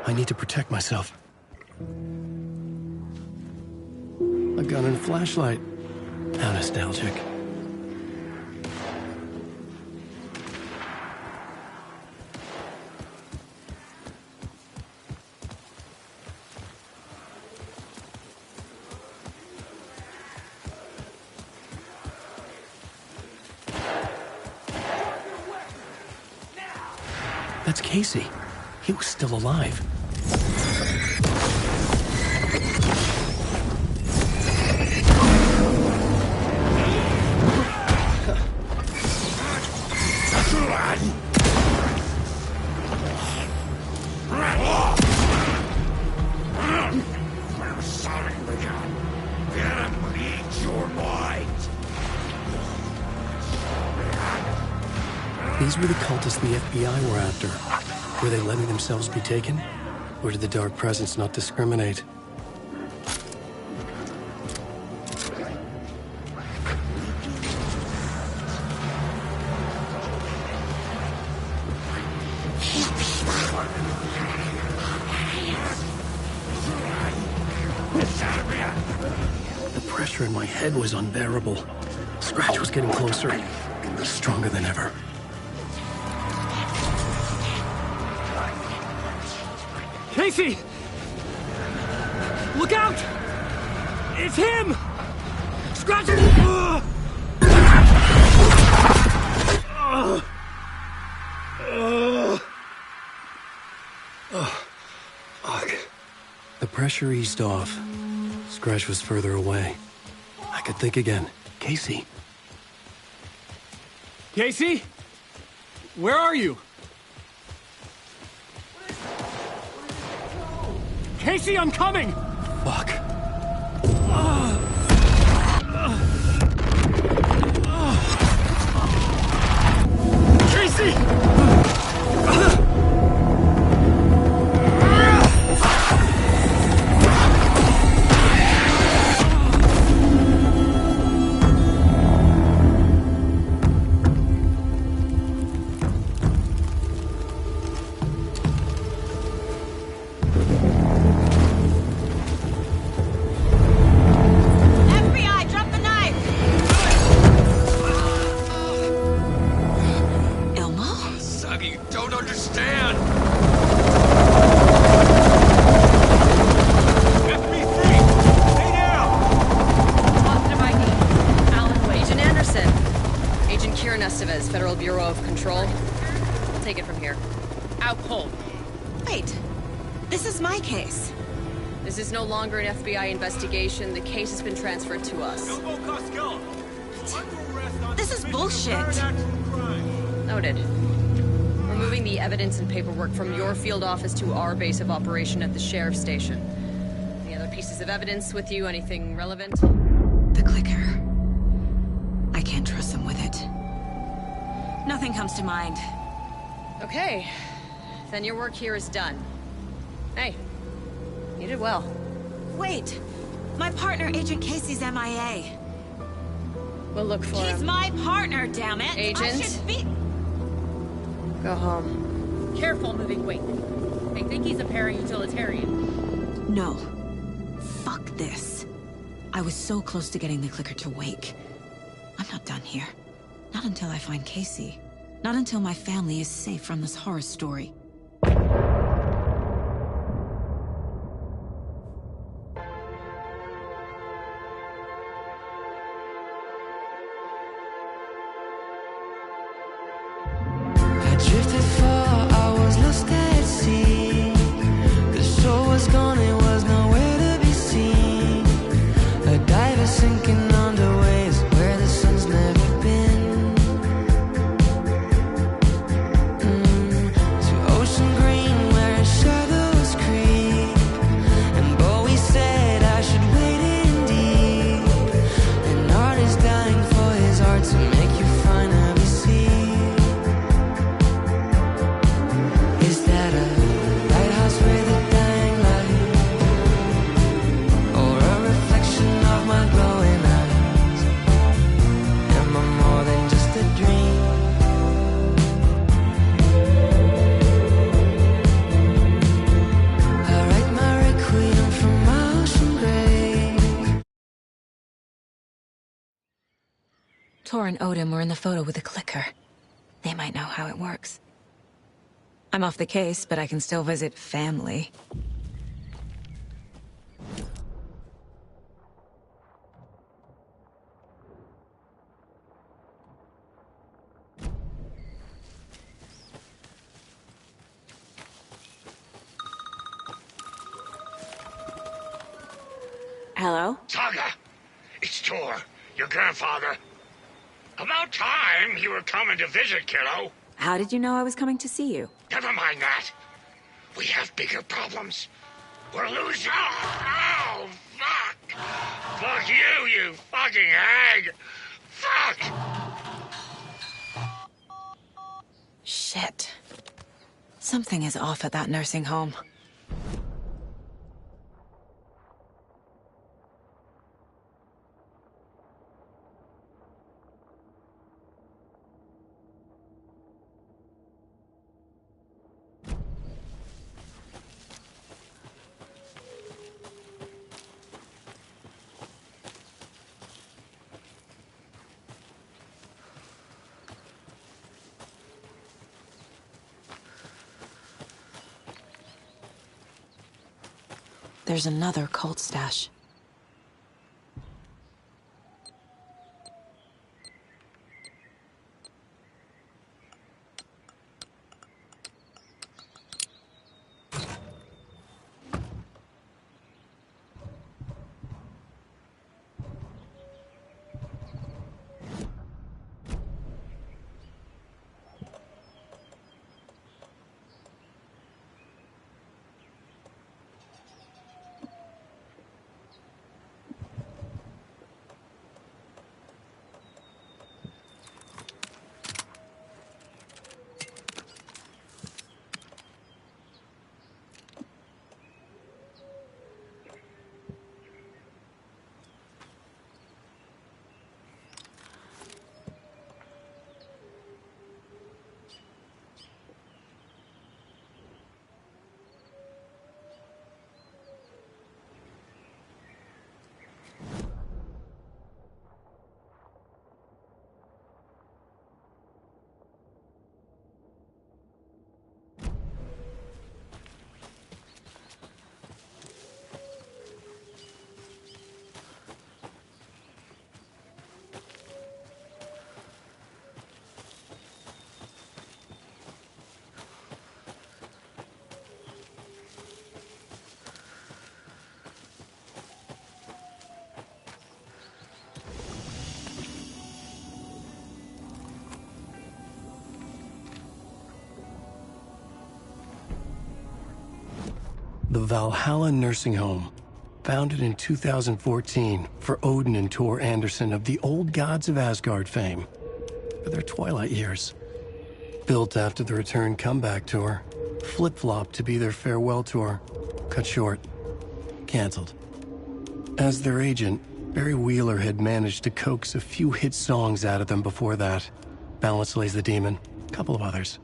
I need to protect myself. A gun and a flashlight. How nostalgic. That's Casey. He was still alive. These were the cultists the FBI were after. Were they letting themselves be taken? Or did the Dark Presence not discriminate? The pressure in my head was unbearable. Scratch was getting closer, stronger than ever.
Casey! Look out! It's him! Scratch!
Fuck. The pressure eased off. Scratch was further away. I could think again. Casey.
Casey? Where are you? Casey, I'm coming!
Fuck.
Casey!
Federal Bureau of Control. I'll take it from here.
Out cold.
Wait. This is my case. This is no longer an FBI investigation. The case has been transferred to us.
This is bullshit.
Noted. We're moving the evidence and paperwork from your field office to our base of operation at the sheriff's station. Any other pieces of evidence with you? Anything relevant?
The clicker. I can't trust them with it. Nothing comes to mind.
Okay. Then your work here is done. Hey. You did well.
Wait! My partner, Agent Casey's MIA.
We'll look for him.
He's my partner, damn it!
Agent?
I should be...
Go home.
Careful moving weight. They think he's a para-utilitarian.
No. Fuck this. I was so close to getting the clicker to wake. I'm not done here. Not until I find Casey. Not until my family is safe from this horror story.
I drifted far, I was lost at sea. The shore was gone, it was nowhere to be seen. A diver sinking under waves where the sun's never been. To
Tor and Odin were in the photo with a clicker. They might know how it works. I'm off the case, but I can still visit family. Hello?
Saga! It's Tor, your grandfather. About time you were coming to visit, kiddo.
How did you know I was coming to see you?
Never mind that. We have bigger problems. We're losing... Oh, fuck! Fuck you, you fucking hag! Fuck!
Shit. Something is off at that nursing home. There's another cult stash.
The Valhalla Nursing Home, founded in 2014 for Odin and Tor Anderson of the Old Gods of Asgard fame, for their twilight years. Built after the return comeback tour, flip-flopped to be their farewell tour, cut short, canceled. As their agent, Barry Wheeler had managed to coax a few hit songs out of them before that. Balance Lays the Demon, a couple of others.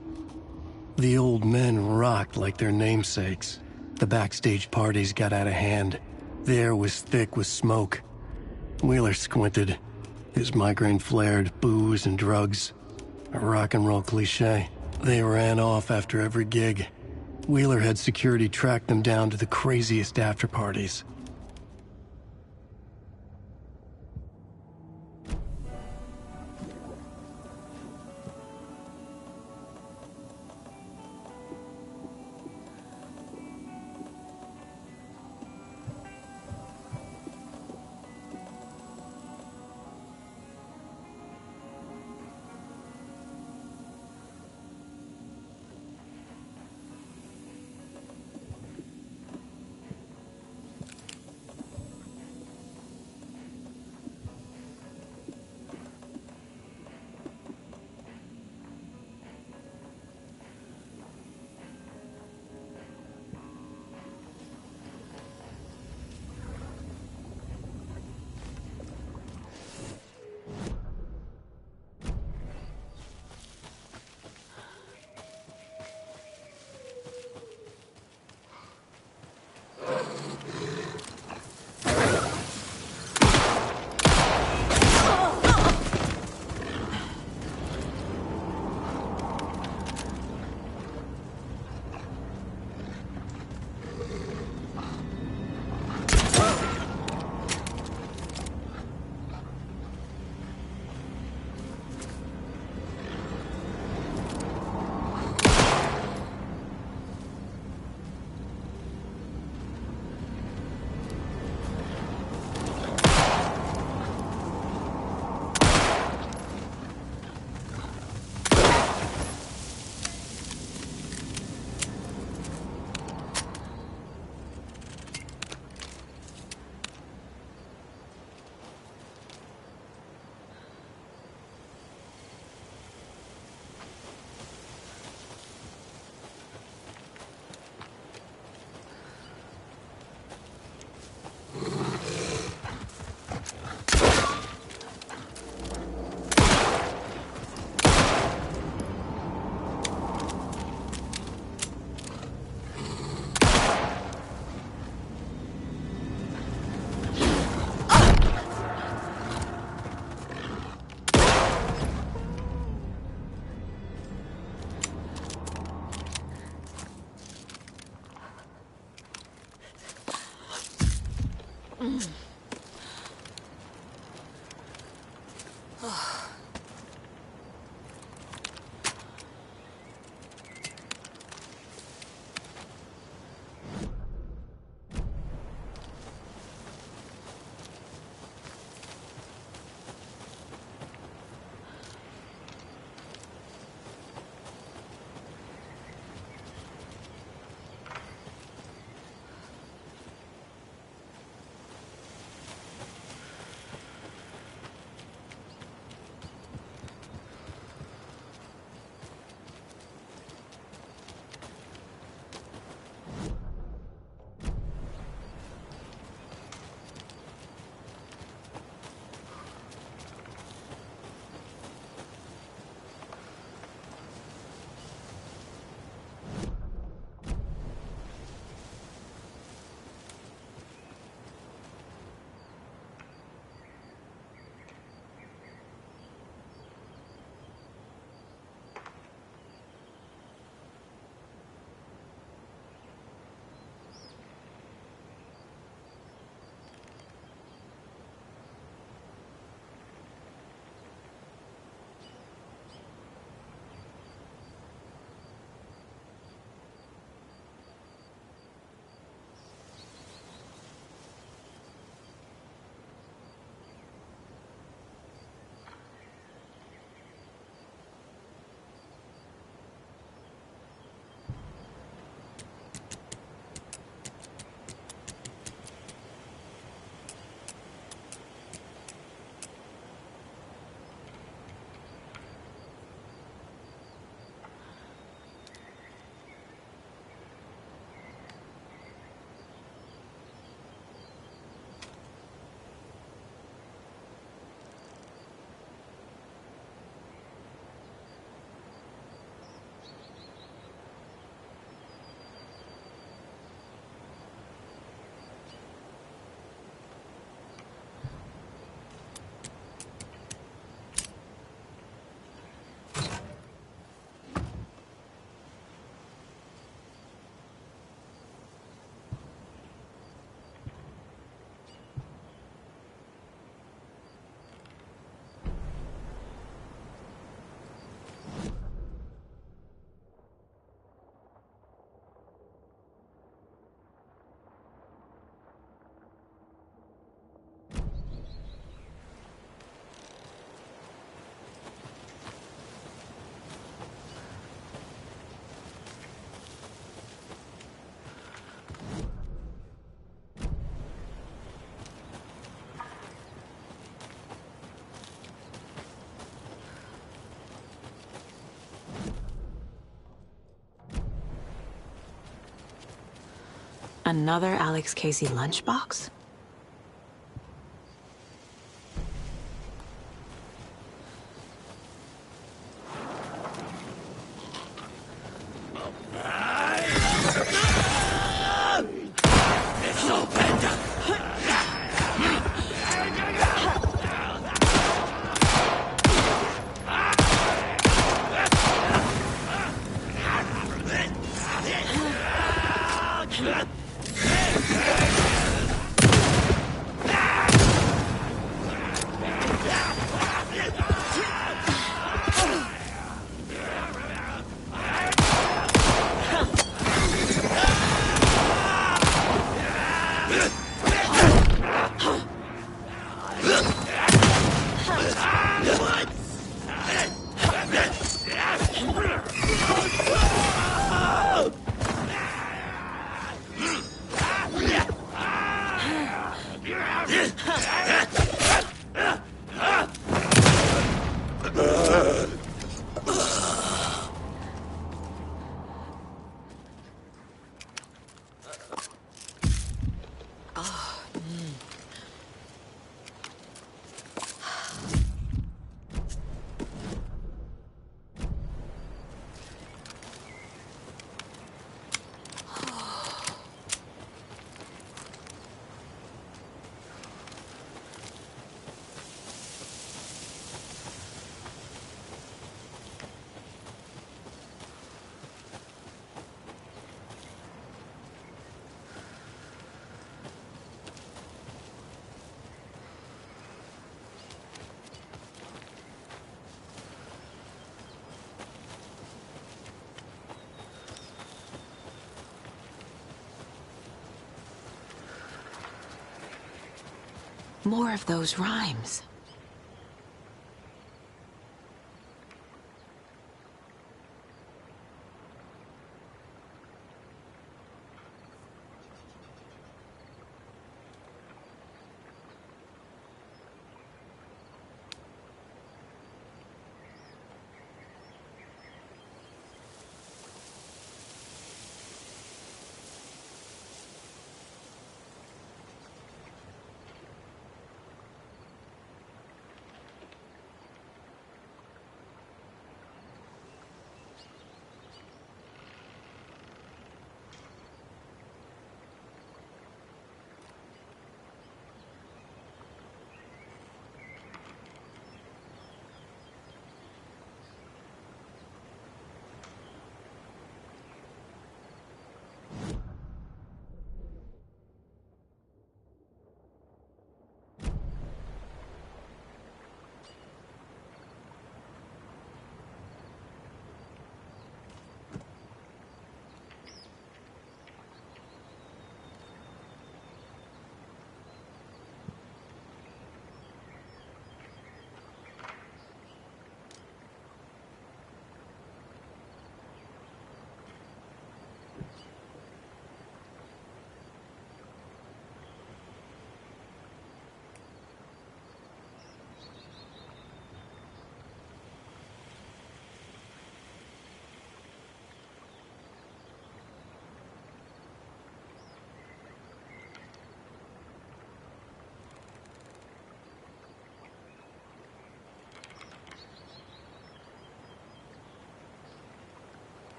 The old men rocked like their namesakes. The backstage parties got out of hand. The air was thick with smoke. Wheeler squinted. His migraine flared, booze and drugs. A rock and roll cliche. They ran off after every gig. Wheeler had security track them down to the craziest after parties.
Another Alex Casey lunchbox? More of those rhymes.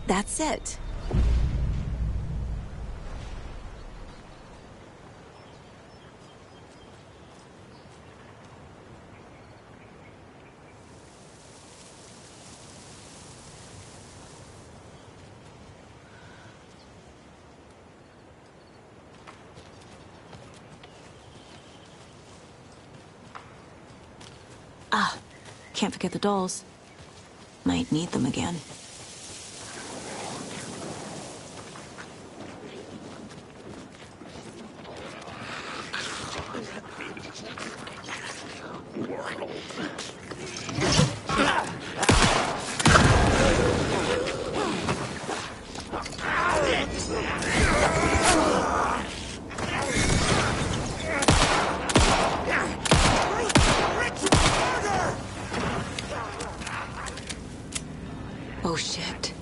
That's it. Can't forget the dolls. Might need them again. Oh shit.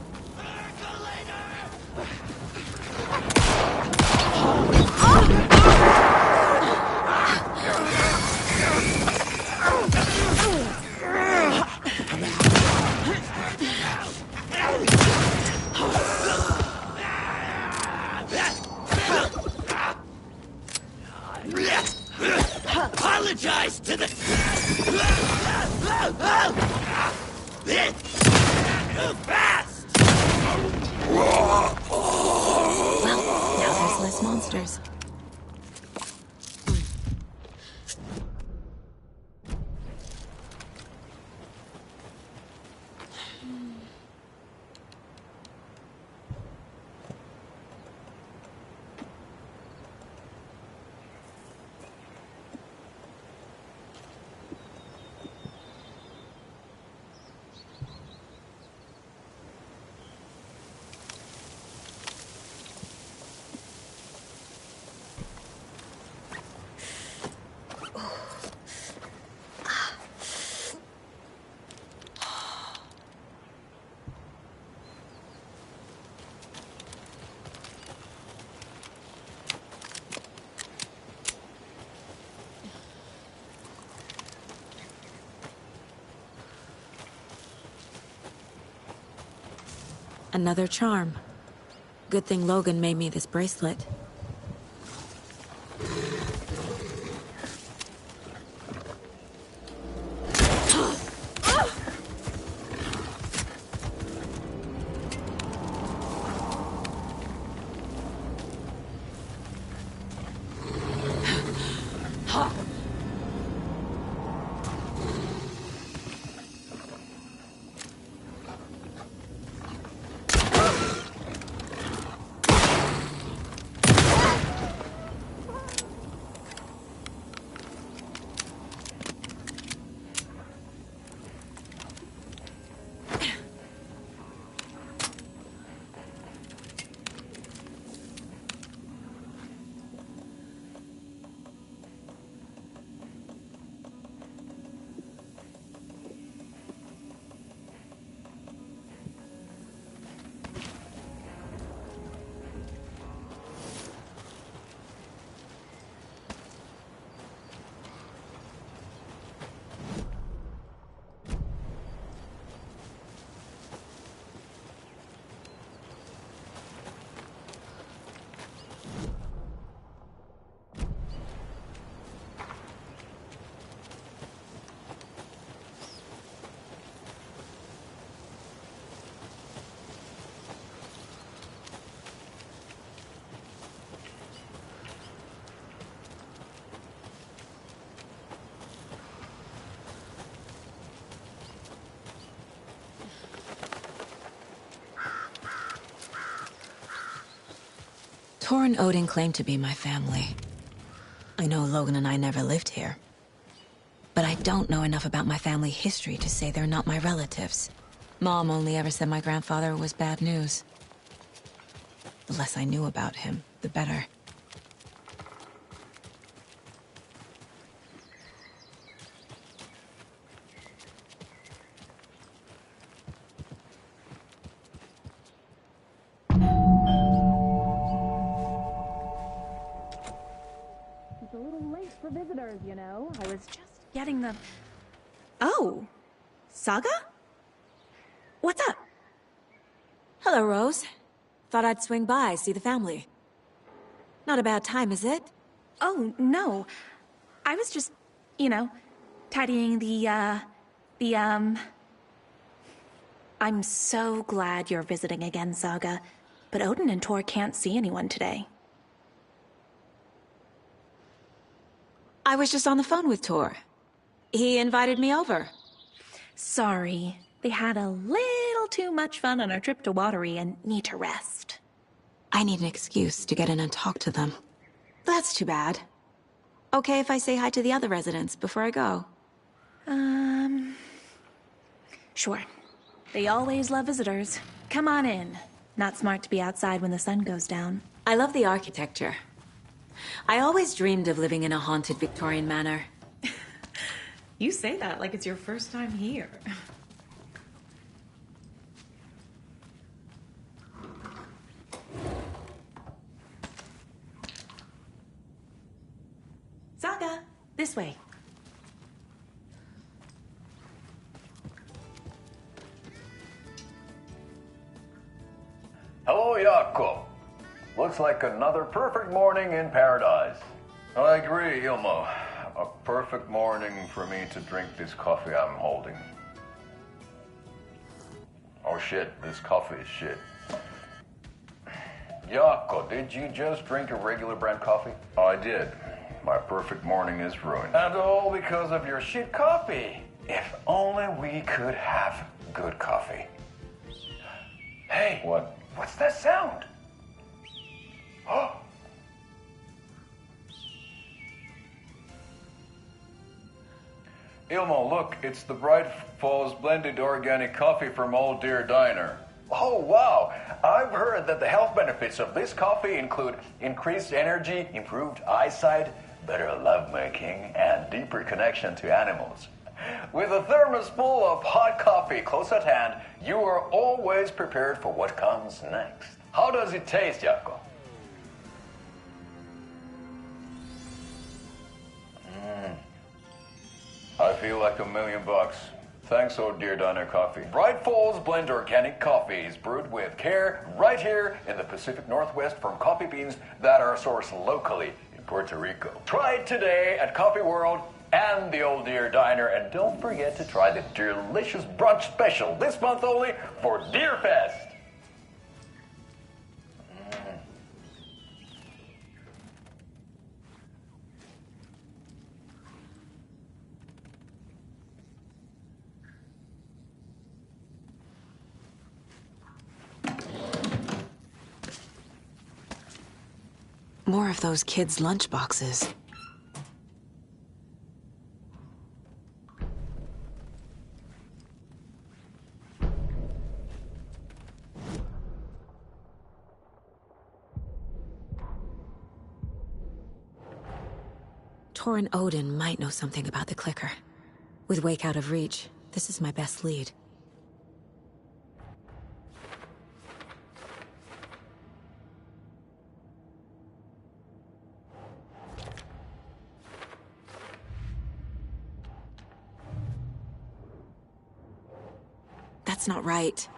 Apologize to the... Too fast!
Well, now there's less monsters. Another charm. Good thing Logan made me this bracelet. Tor and Odin claim to be my family. I know Logan and I never lived here. But I don't know enough about my family history to say they're not my relatives. Mom only ever said my grandfather was bad news. The less I knew about him, the better.
It's a little late for visitors, you know. I was just getting the... Oh! Saga? What's up?
Hello, Rose. Thought I'd swing by, see the family. Not a bad time, is it?
Oh, no. I was just, you know, tidying I'm so glad you're visiting again, Saga. But Odin and Tor can't see anyone today.
I was just on the phone with Tor. He invited me over.
Sorry. They had a little too much fun on our trip to Watery and need to rest.
I need an excuse to get in and talk to them. That's too bad. Okay if I say hi to the other residents before I go?
Sure. They always love visitors. Come on in. Not smart to be outside when the sun goes down.
I love the architecture. I always dreamed of living in a haunted Victorian manor.
You say that like it's your first time here. Saga, this way.
Hello, Yako. Looks like another perfect morning in paradise.
I agree, Ilmo. A perfect morning for me to drink this coffee I'm holding. Oh shit, this coffee is shit. Yako, did you just drink a regular brand coffee? I did. My perfect morning is ruined. And all because of your shit coffee. If only we could have good coffee. Hey. What?
What's that sound?
Oh. Ilmo, look, it's the Bright Falls blended organic coffee from Old Deer Diner.
Oh, wow. I've heard that the health benefits of this coffee include increased energy, improved eyesight, better lovemaking, and deeper connection to animals. With a thermos full of hot coffee close at hand, you are always prepared for what comes next. How does it taste, Yako?
I feel like $1 million. Thanks, Old Deer Diner Coffee.
Bright Falls Blend Organic Coffee is brewed with care right here in the Pacific Northwest from coffee beans that are sourced locally in Puerto Rico. Try it today at Coffee World and the Old Deer Diner, and don't forget to try the delicious brunch special this month only for Deer Fest.
More of those kids' lunchboxes. Torrin Odin might know something about the clicker. With Wake out of reach, this is my best lead. That's not right.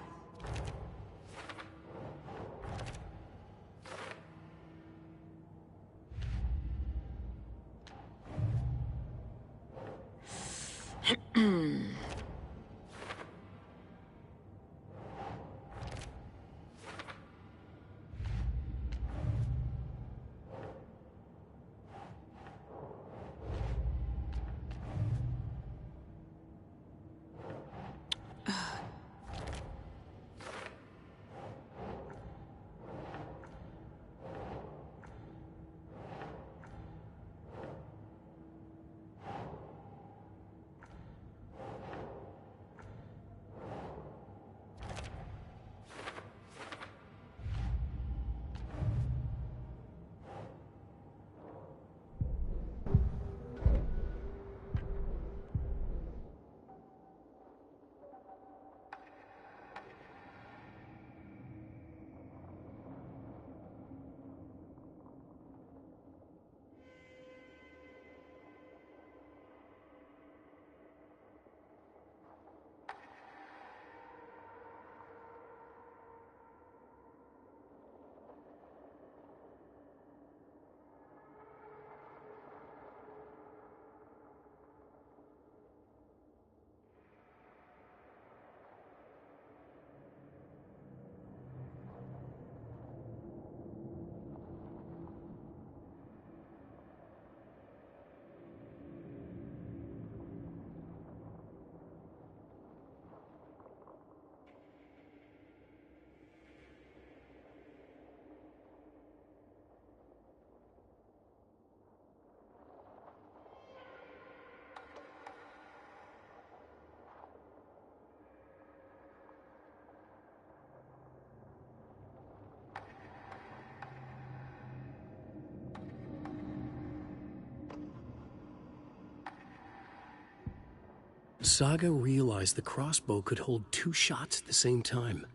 Saga realized the crossbow could hold 2 shots at the same time.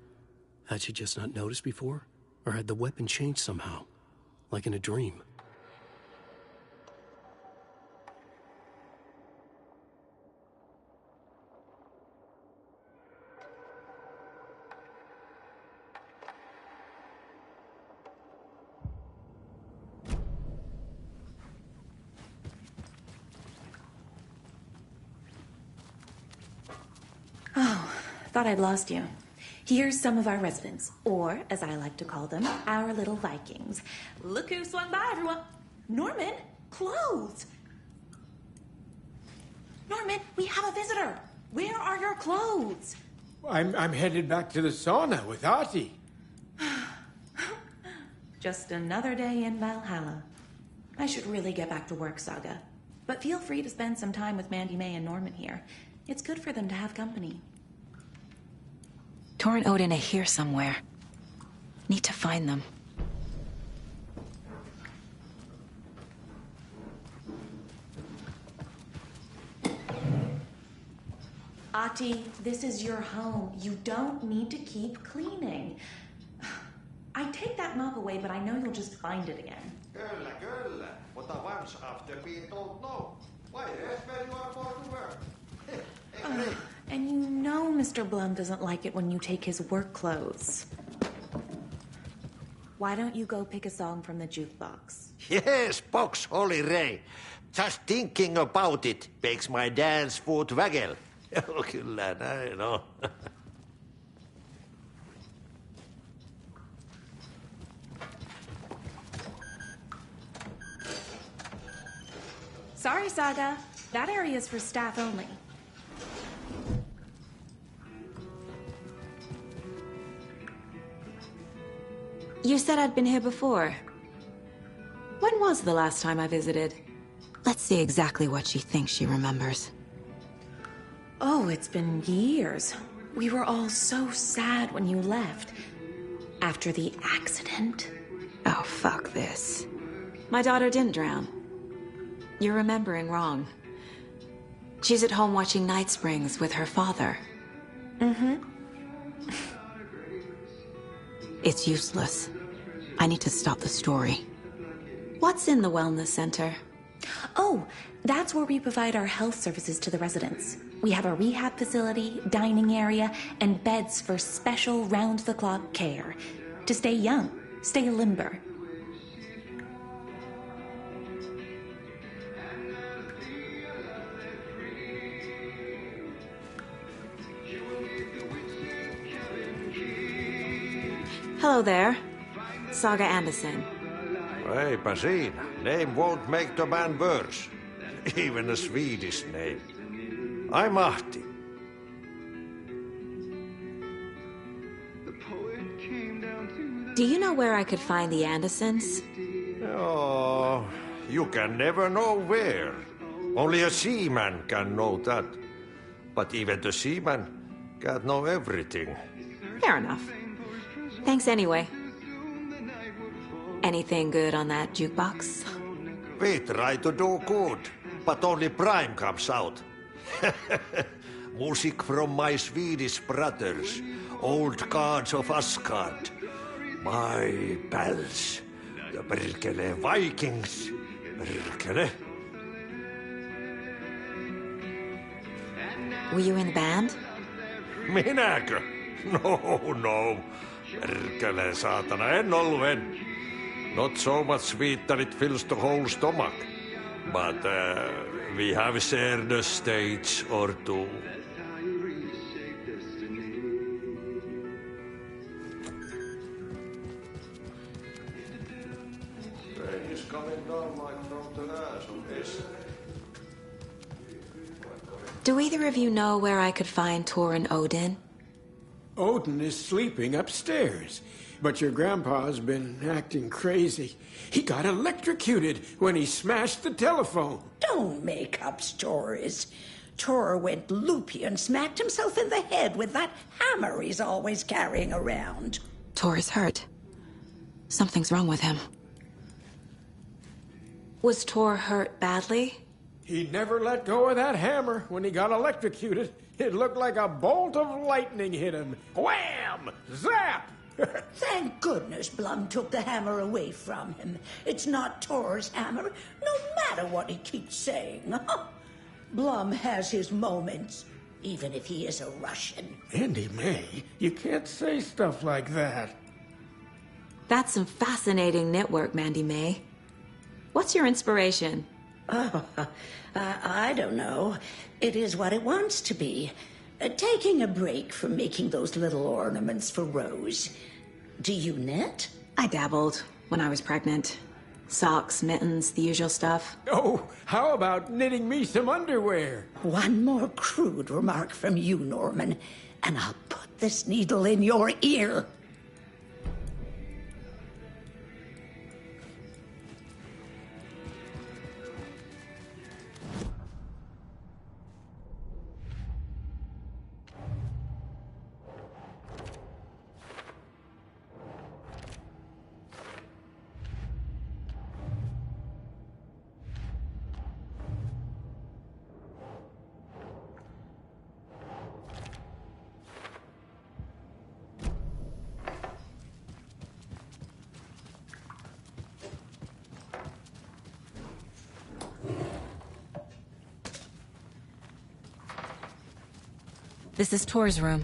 Had she just not noticed before? Or had the weapon changed somehow? Like in a dream?
Thought I'd lost you. Here's some of our residents, or as I like to call them, our little Vikings. Look who swung by, everyone. Norman, clothes. Norman, we have a visitor. Where are your clothes?
I'm headed back to the sauna with Artie.
Just another day in Valhalla. I should really get back to work, Saga. But feel free to spend some time with Mandy May and Norman here. It's good for them to have company.
Tor and Odin are here somewhere. Need to find them.
Ahti, this is your home. You don't need to keep cleaning. I take that mop away, but I know you'll just find it again.
Kyllä. Mutta once after being told no, why expect you are more to work?
And you know Mr. Blum doesn't like it when you take his work clothes. Why don't you go pick a song from the jukebox?
Yes, box Holy Ray. Just thinking about it makes my dance foot waggle. Kyllä näin on.
Sorry, Saga. That area is for staff only.
You said I'd been here before. When was the last time I visited? Let's see exactly what she thinks she remembers.
Oh, it's been years. We were all so sad when you left. After the accident.
Oh, fuck this. My daughter didn't drown. You're remembering wrong. She's at home watching Night Springs with her father.
Mm-hmm.
It's useless. I need to stop the story. What's in the wellness center?
Oh, that's where we provide our health services to the residents. We have a rehab facility, dining area, and beds for special round-the-clock care. To stay young, stay limber.
Hello there. Saga Anderson.
Eipä siinä. Name won't make the man worse. Even a Swedish name. I'm Ahti.
Do you know where I could find the Andersons?
Oh, you can never know where. Only a seaman can know that. But even the seaman can't know everything.
Fair enough. Thanks anyway. Anything good on that jukebox?
We try to do good, but only Prime comes out. Music from my Swedish brothers, old gods of Asgard. My pals, the Perkele Vikings. Perkele.
Were you in the band?
Minäkö? No. Perkele saatana, en ollut en. Not so much sweet that it fills the whole stomach. But we have shared a stage or two. Rain is coming down like from the ass of Esther.
Do either of you know where I could find Tor and Odin?
Odin is sleeping upstairs, but your grandpa's been acting crazy. He got electrocuted when he smashed the telephone.
Don't make up stories. Tor went loopy and smacked himself in the head with that hammer he's always carrying around.
Tor is hurt. Something's wrong with him. Was Tor hurt badly?
He never let go of that hammer when he got electrocuted. It looked like a bolt of lightning hit him. Wham! Zap!
Thank goodness Blum took the hammer away from him. It's not Tor's hammer, no matter what he keeps saying. Blum has his moments, even if he is a Russian.
Andy May, you can't say stuff like that.
That's some fascinating network, Mandy May. What's your inspiration?
Oh, I don't know. It is what it wants to be. Taking a break from making those little ornaments for Rose. Do you knit?
I dabbled when I was pregnant. Socks, mittens, the usual stuff.
Oh, how about knitting me some underwear?
One more crude remark from you, Norman, and I'll put this needle in your ear.
This is Tor's room.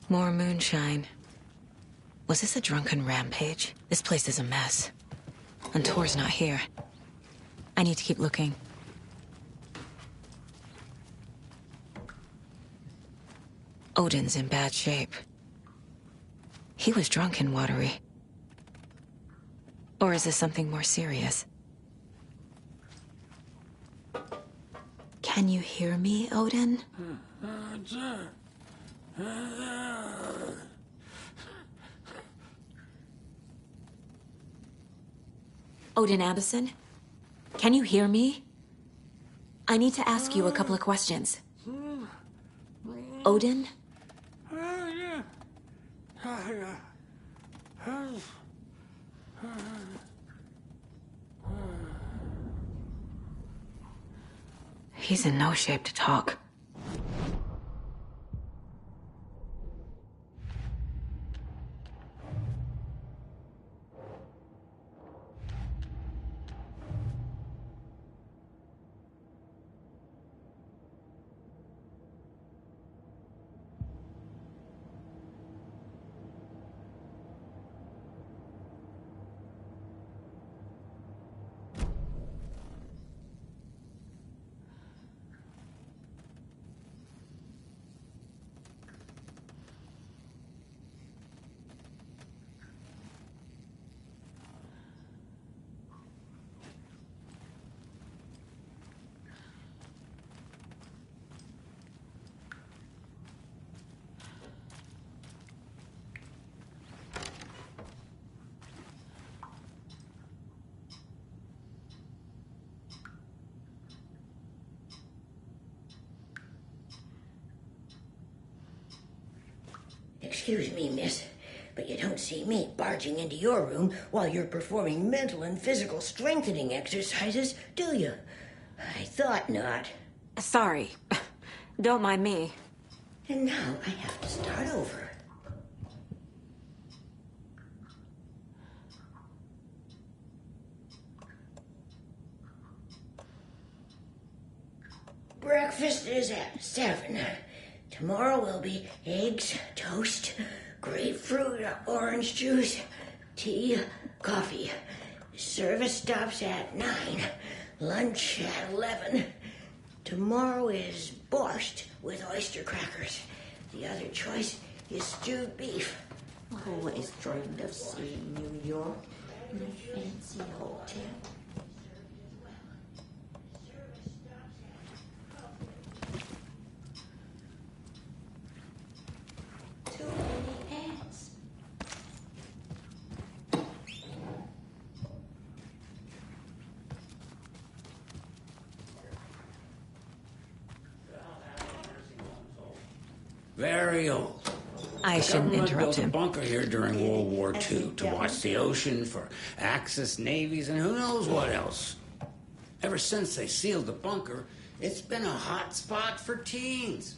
More moonshine. Was this a drunken rampage? This place is a mess. And Tor's not here. I need to keep looking. Odin's in bad shape. He was drunk and watery. Or is this something more serious? Can you hear me, Odin? Odin Addison? Can you hear me? I need to ask you a couple of questions. Odin? He's in no shape to talk.
Excuse me, miss, but you don't see me barging into your room while you're performing mental and physical strengthening exercises, do you? I thought not.
Sorry. Don't mind me.
And now I have to start over. Breakfast is at 7. Tomorrow will be eggs, toast, grapefruit, orange juice, tea, coffee. Service stops at 9. Lunch at 11. Tomorrow is borscht with oyster crackers. The other choice is stewed beef.
Always dreamed of seeing New York in a fancy hotel.
Very old.
I shouldn't interrupt him.
Built a bunker here during World War II to watch the ocean for Axis navies and who knows what else.
Ever since they sealed the bunker, it's been a hot spot for teens.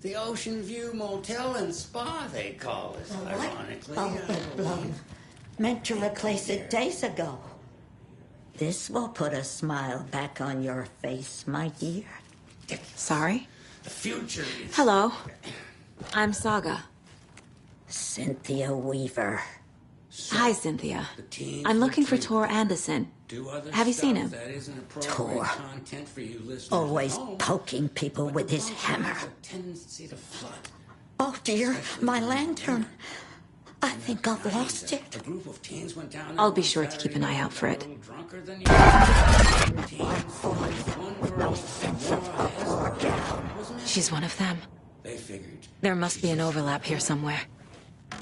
The Ocean View Motel and Spa, they call it, ironically.
Oh, but Blum meant to replace it days ago. This will put a smile back on your face, my dear.
Sorry?
The future is...
Hello. I'm Saga.
Cynthia Weaver.
Hi, Cynthia. I'm looking for Tor Anderson. Have you seen him?
Tor. Always poking people with his hammer. Oh dear, my lantern. I think I've lost it.
I'll be sure to keep an eye out for it. She's one of them.
They figured.
There must be an overlap here somewhere.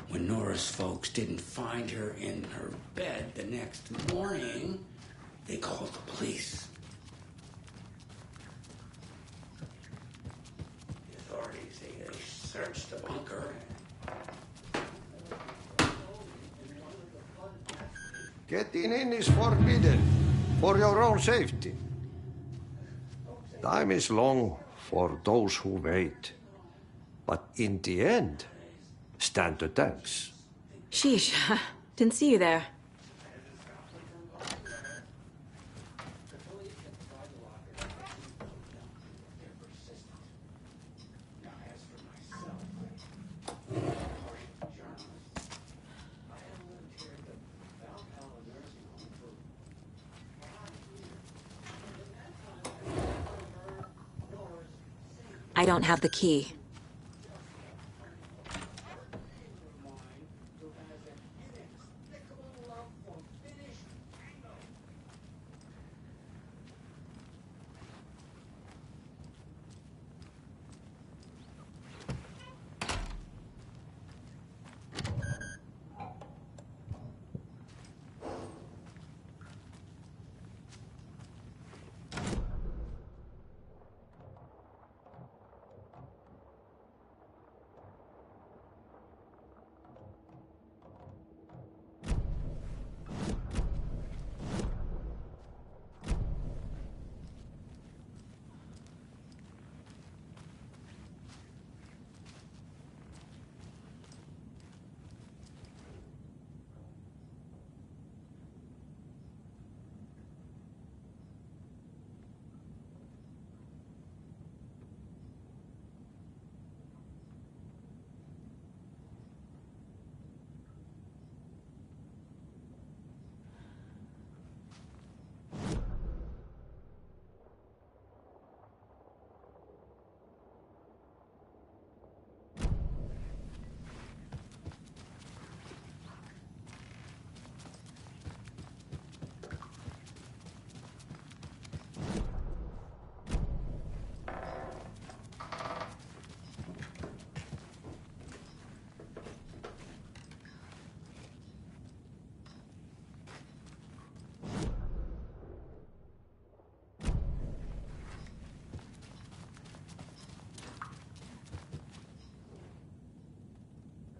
When Nora's folks didn't find her in her bed the next morning, they called the police. The authorities, they searched the bunker.
Getting in is forbidden, for your own safety. Time is long for those who wait. But in the end, stand the thanks.
Sheesh, didn't see you there. I don't have the key.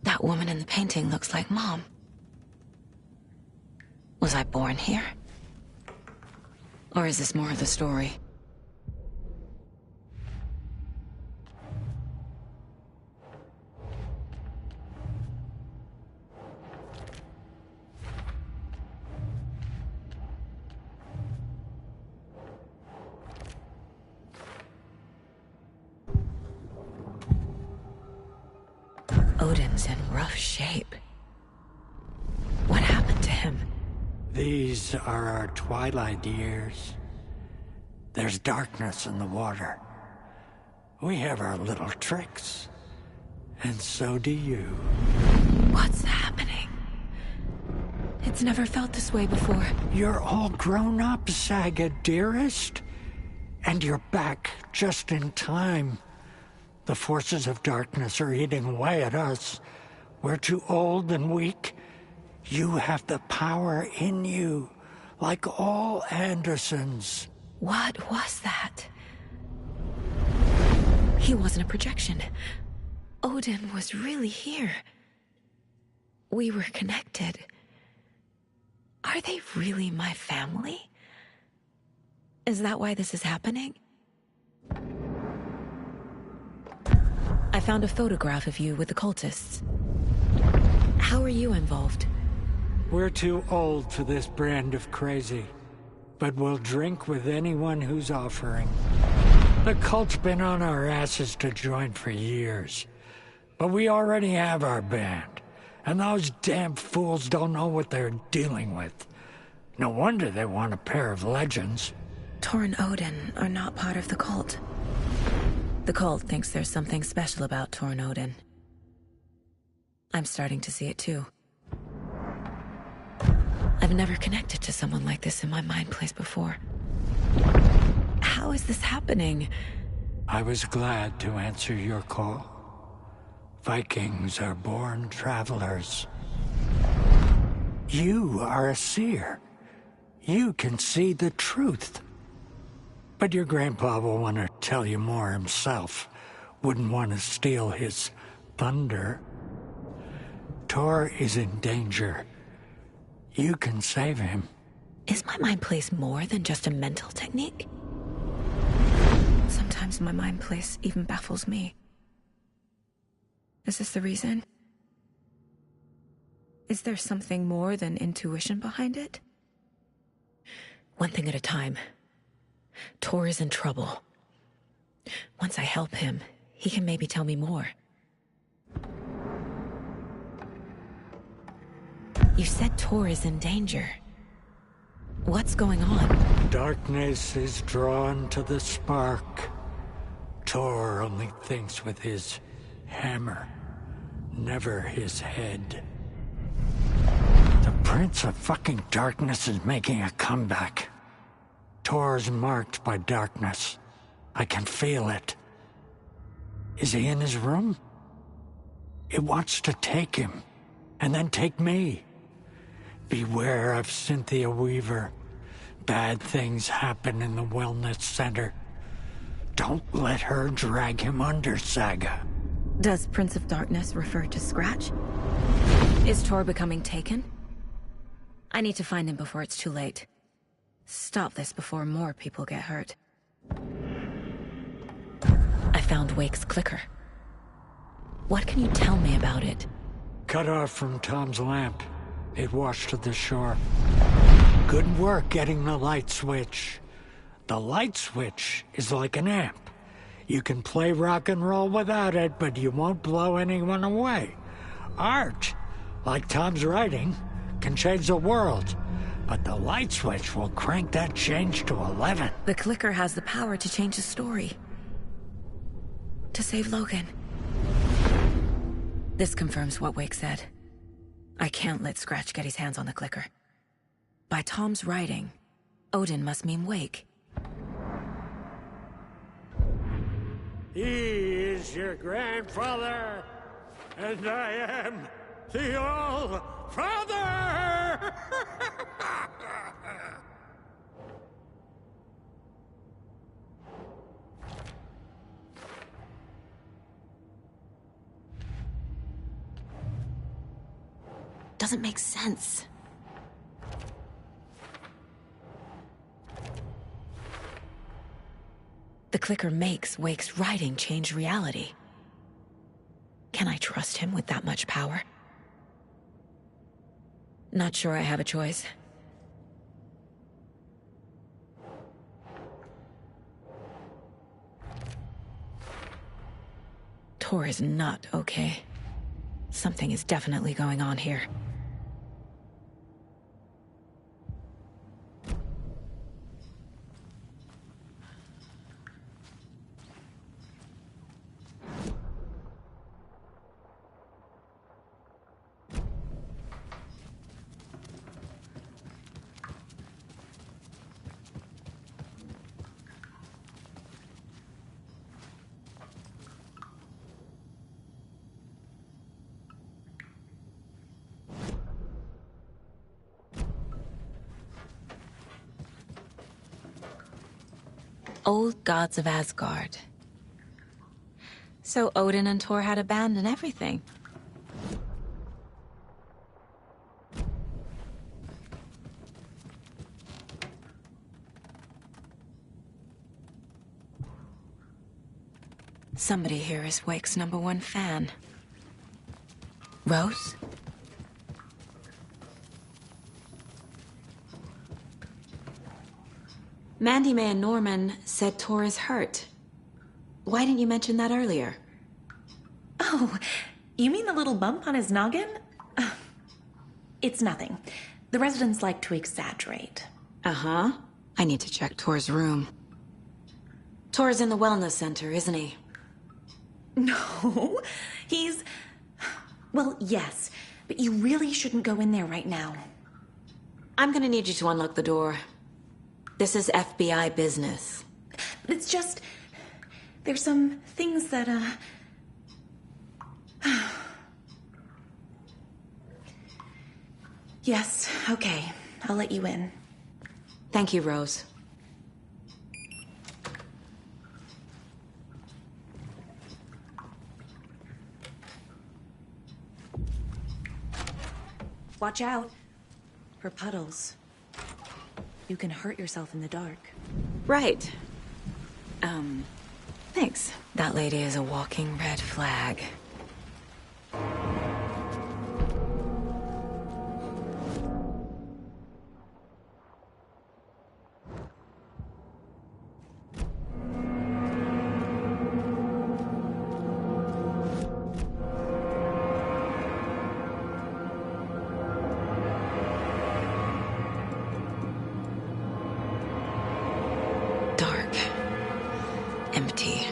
That woman in the painting looks like Mom. Was I born here? Or is this more of the story? Odin's in rough shape. What happened to him?
These are our twilight years. There's darkness in the water. We have our little tricks. And so do you.
What's happening? It's never felt this way before.
You're all grown up, Saga, dearest. And you're back just in time. The forces of darkness are eating away at us. We're too old and weak. You have the power in you, like all Andersons.
What was that? He wasn't a projection. Odin was really here. We were connected. Are they really my family? Is that why this is happening? I found a photograph of you with the cultists. How are you involved?
We're too old for this brand of crazy, but we'll drink with anyone who's offering. The cult's been on our asses to join for years, but we already have our band, and those damn fools don't know what they're dealing with. No wonder they want a pair of legends.
Tor and Odin are not part of the cult. The cult thinks there's something special about Tor and Odin. I'm starting to see it too. I've never connected to someone like this in my mind place before. How is this happening?
I was glad to answer your call. Vikings are born travelers. You are a seer. You can see the truth. But your grandpa will want to tell you more himself. Wouldn't want to steal his thunder. Tor is in danger. You can save him.
Is my mind place more than just a mental technique? Sometimes my mind place even baffles me. Is this the reason? Is there something more than intuition behind it? One thing at a time. Tor is in trouble. Once I help him, he can maybe tell me more. You said Tor is in danger. What's going on?
Darkness is drawn to the spark. Tor only thinks with his hammer, never his head. The Prince of fucking Darkness is making a comeback. Tor's marked by darkness. I can feel it. Is he in his room? It wants to take him, and then take me. Beware of Cynthia Weaver. Bad things happen in the wellness center. Don't let her drag him under, Saga.
Does Prince of Darkness refer to Scratch? Is Tor becoming taken? I need to find him before it's too late. Stop this before more people get hurt. I found Wake's clicker. What can you tell me about it?
Cut off from Tom's lamp. It washed to the shore. Good work getting the light switch. The light switch is like an amp. You can play rock and roll without it, but you won't blow anyone away. Art, like Tom's writing, can change the world. But the light switch will crank that change to 11.
The clicker has the power to change the story. To save Logan. This confirms what Wake said. I can't let Scratch get his hands on the clicker. By Tom's writing, Odin must mean Wake.
He is your grandfather, and I am the All-Father!
Doesn't make sense. The clicker makes Wake's writing change reality. Can I trust him with that much power? Not sure I have a choice. Tor is not okay. Something is definitely going on here. Old gods of Asgard. So Odin and Tor had a band and everything. Somebody here is Wake's #1 fan. Rose? Mandy May and Norman said Tor is hurt. Why didn't you mention that earlier?
Oh, you mean the little bump on his noggin? It's nothing. The residents like to exaggerate.
Uh-huh. I need to check Tor's room. Tor's in the wellness center, isn't he?
No, he's... Well, yes, but you really shouldn't go in there right now.
I'm gonna need you to unlock the door. This is FBI business.
It's just... There's some things that, Yes, okay. I'll let you in.
Thank you, Rose.
Watch out for puddles. You can hurt yourself in the dark.
Right. Thanks. That lady is a walking red flag. Dark. Empty.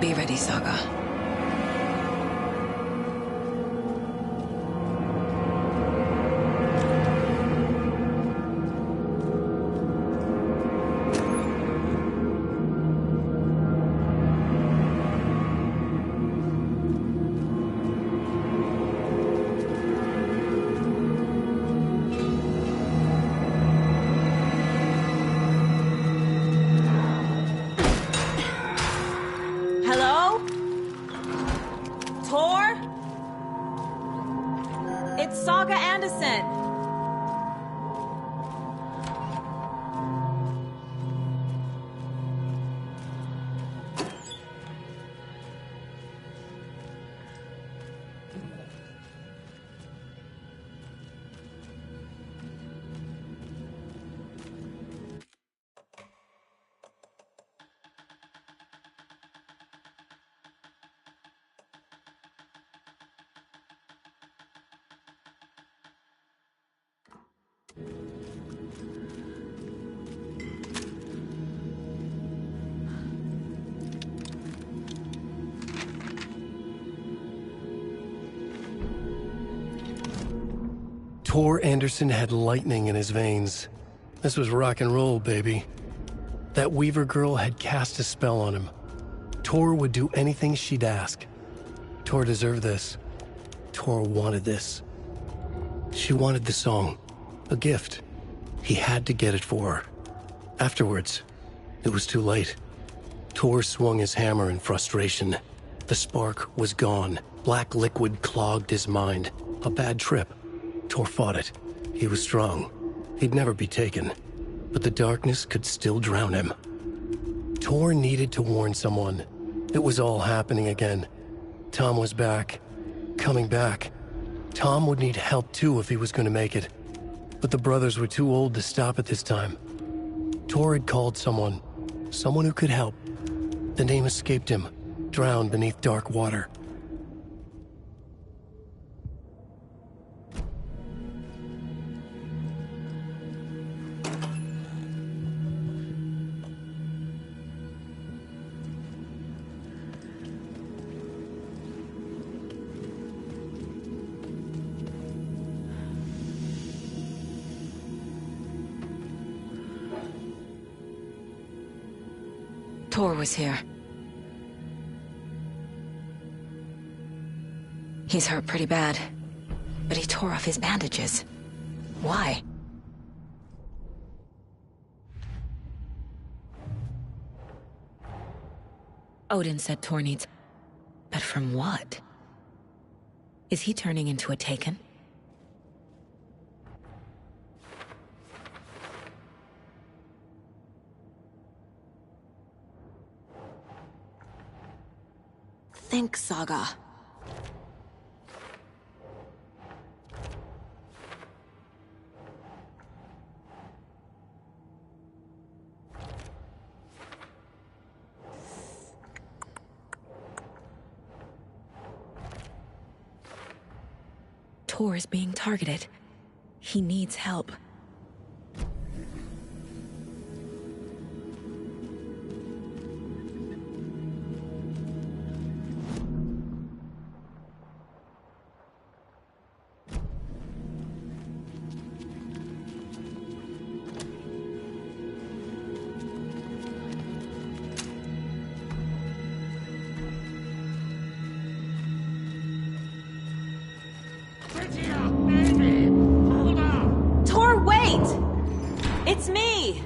Be ready, Saga. Hello? Tor? It's Saga Anderson.
Tor Anderson had lightning in his veins. This was rock and roll, baby. That Weaver girl had cast a spell on him. Tor would do anything she'd ask. Tor deserved this. Tor wanted this. She wanted the song. A gift. He had to get it for her. Afterwards, it was too late. Tor swung his hammer in frustration. The spark was gone. Black liquid clogged his mind. A bad trip. Tor fought it. He was strong. He'd never be taken. But the darkness could still drown him. Tor needed to warn someone. It was all happening again. Tom was back. Coming back. Tom would need help too if he was going to make it. But the brothers were too old to stop at this time. Tor had called someone. Someone who could help. The name escaped him. Drowned beneath dark water.
Tor was here. He's hurt pretty bad, but he tore off his bandages. Why? Odin said Tor needs... But from what? Is he turning into a Taken? bank saga. Tor is being targeted. He needs help. Tor, wait! It's me!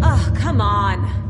Ugh, come on.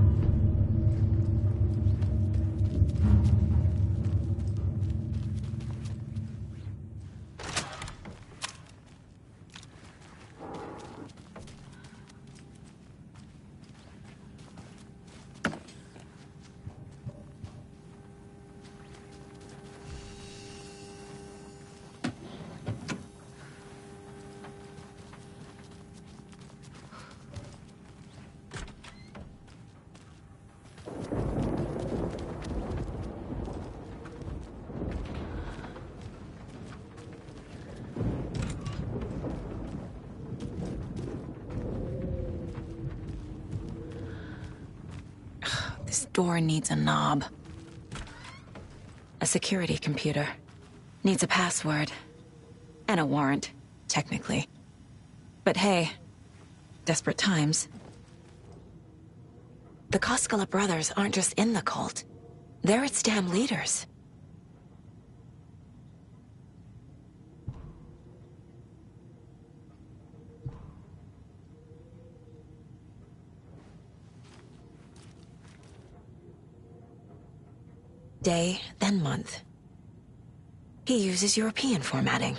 This door needs a knob. A security computer. Needs a password. And a warrant, technically. But hey, desperate times. The Koskela brothers aren't just in the cult. They're its damn leaders. Day, then month. He uses European formatting.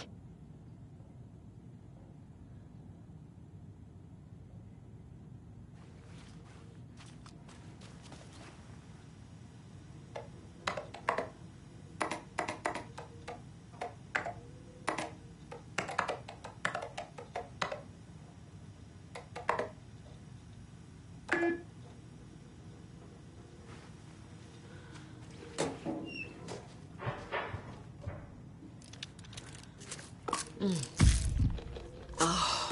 Oh.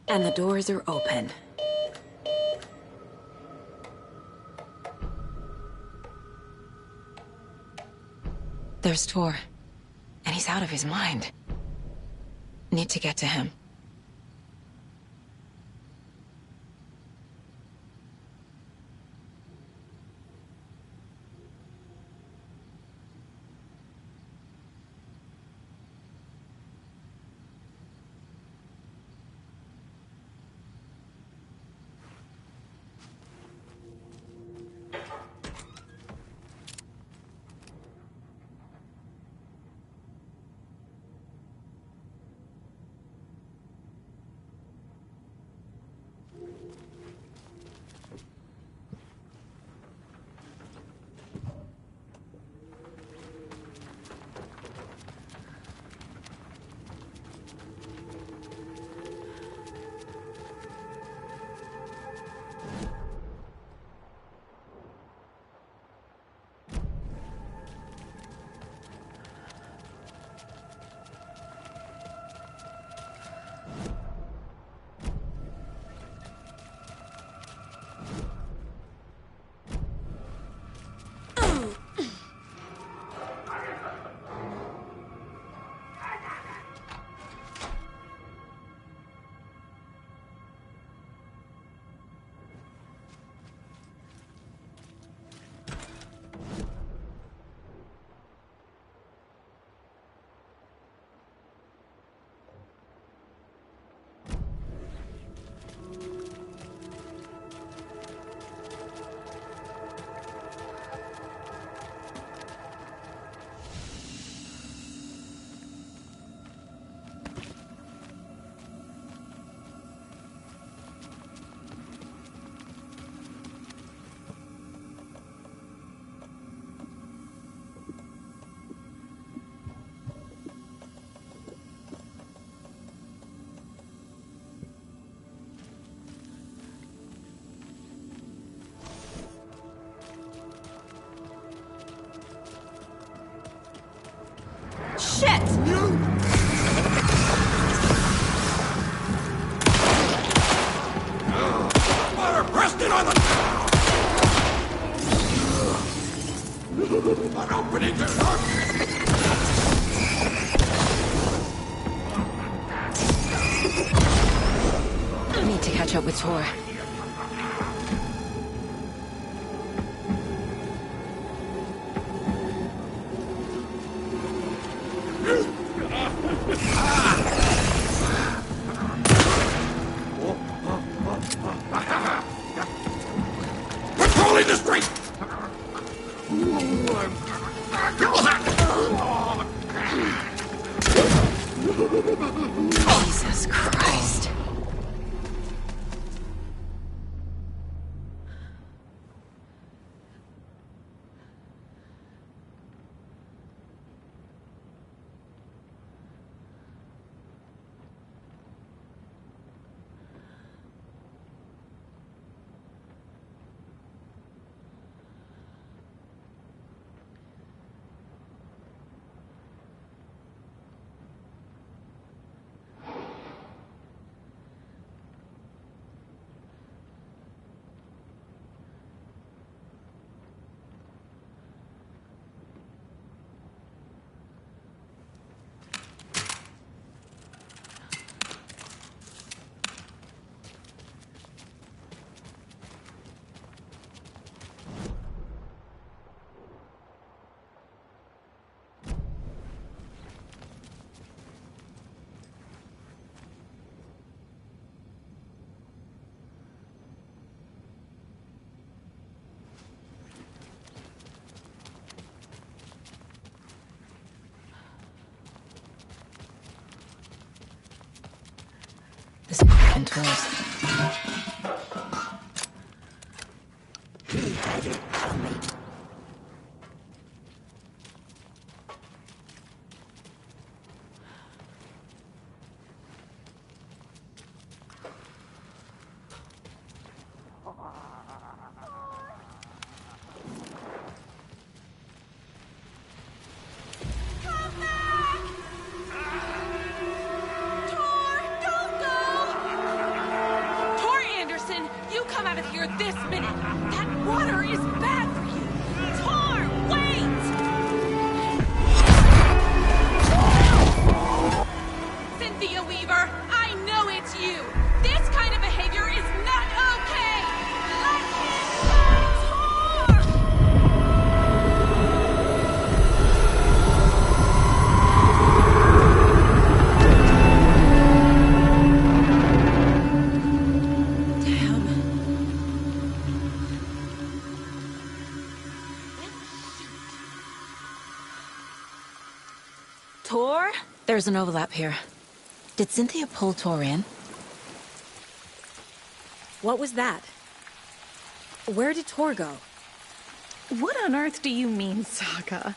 And the doors are open. There's Tor. And he's out of his mind. Need to get to him.
Shit!
Fire Preston on the... An opening to dark.
I need to catch up with Tor.
Patrolling the street!
Jesus Christ. This and close. There's an overlap here. Did Cynthia pull Tor in?
What was that? Where did Tor go?
What on earth do you mean, Saga?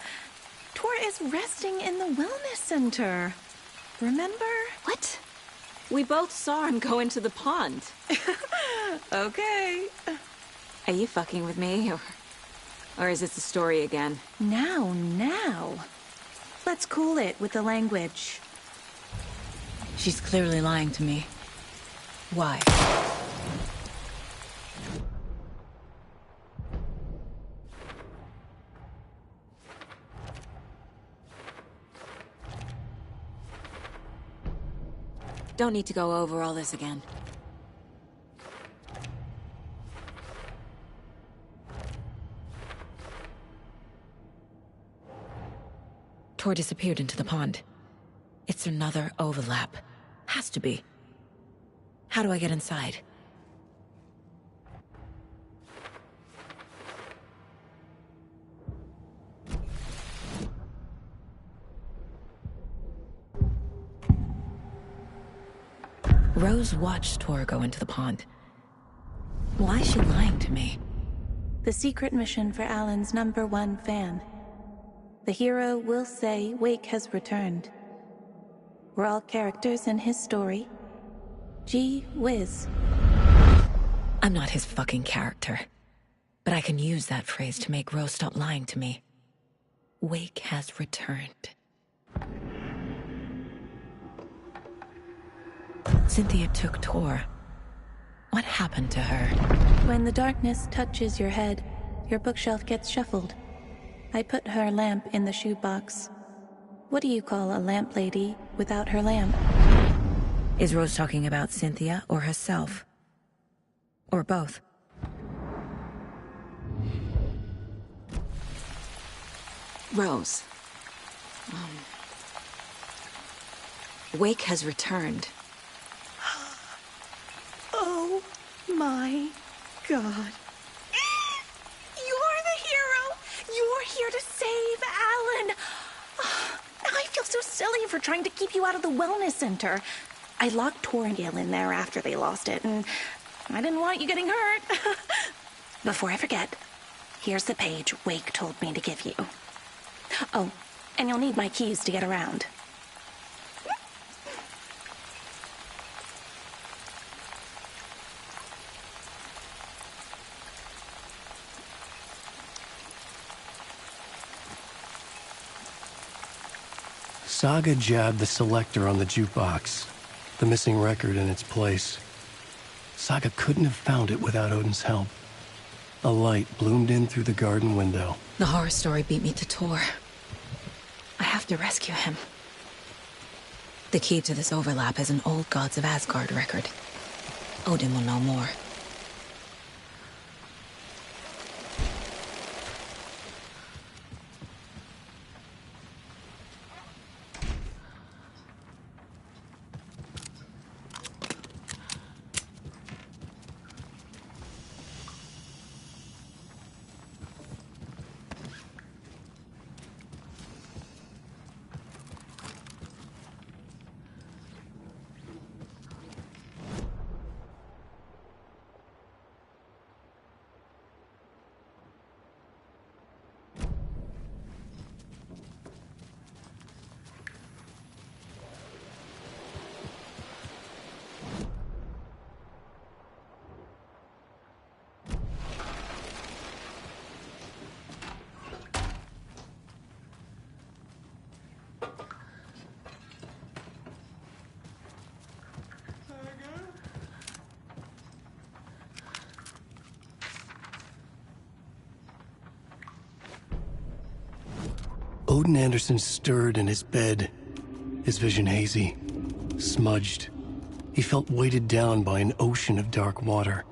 Tor is resting in the wellness center. Remember?
What? We both saw him go into the pond.
Okay.
Are you fucking with me, or is this the story again?
Now. Let's cool it with the language.
She's clearly lying to me. Why?
Don't need to go over all this again.
Tor disappeared into the pond. It's another overlap. Has to be. How do I get inside? Rose watched Tor go into the pond. Why is she lying to me?
The secret mission for Alan's #1 fan. The hero will say Wake has returned. We're all characters in his story. Gee whiz.
I'm not his fucking character. But I can use that phrase to make Rose stop lying to me. Wake has returned. Cynthia took Tor. What happened to her?
When the darkness touches your head, your bookshelf gets shuffled. I put her lamp in the shoebox. What do you call a lamp lady without her lamp?
Is Rose talking about Cynthia or herself? Or both?
Rose. Wake has returned.
Oh my God. You're the hero! You're here to save Alan! I feel so silly for trying to keep you out of the wellness center. I locked Tor and Gale in there after they lost it, and I didn't want you getting hurt. Before I forget, here's the page Wake told me to give you. Oh, and you'll need my keys to get around.
Saga jabbed the selector on the jukebox, the missing record in its place. Saga couldn't have found it without Odin's help. A light bloomed in through the garden window.
The horror story beat me to Tor. I have to rescue him. The key to this overlap is an old Gods of Asgard record. Odin will know more.
Odin Anderson stirred in his bed, his vision hazy, smudged. He felt weighted down by an ocean of dark water.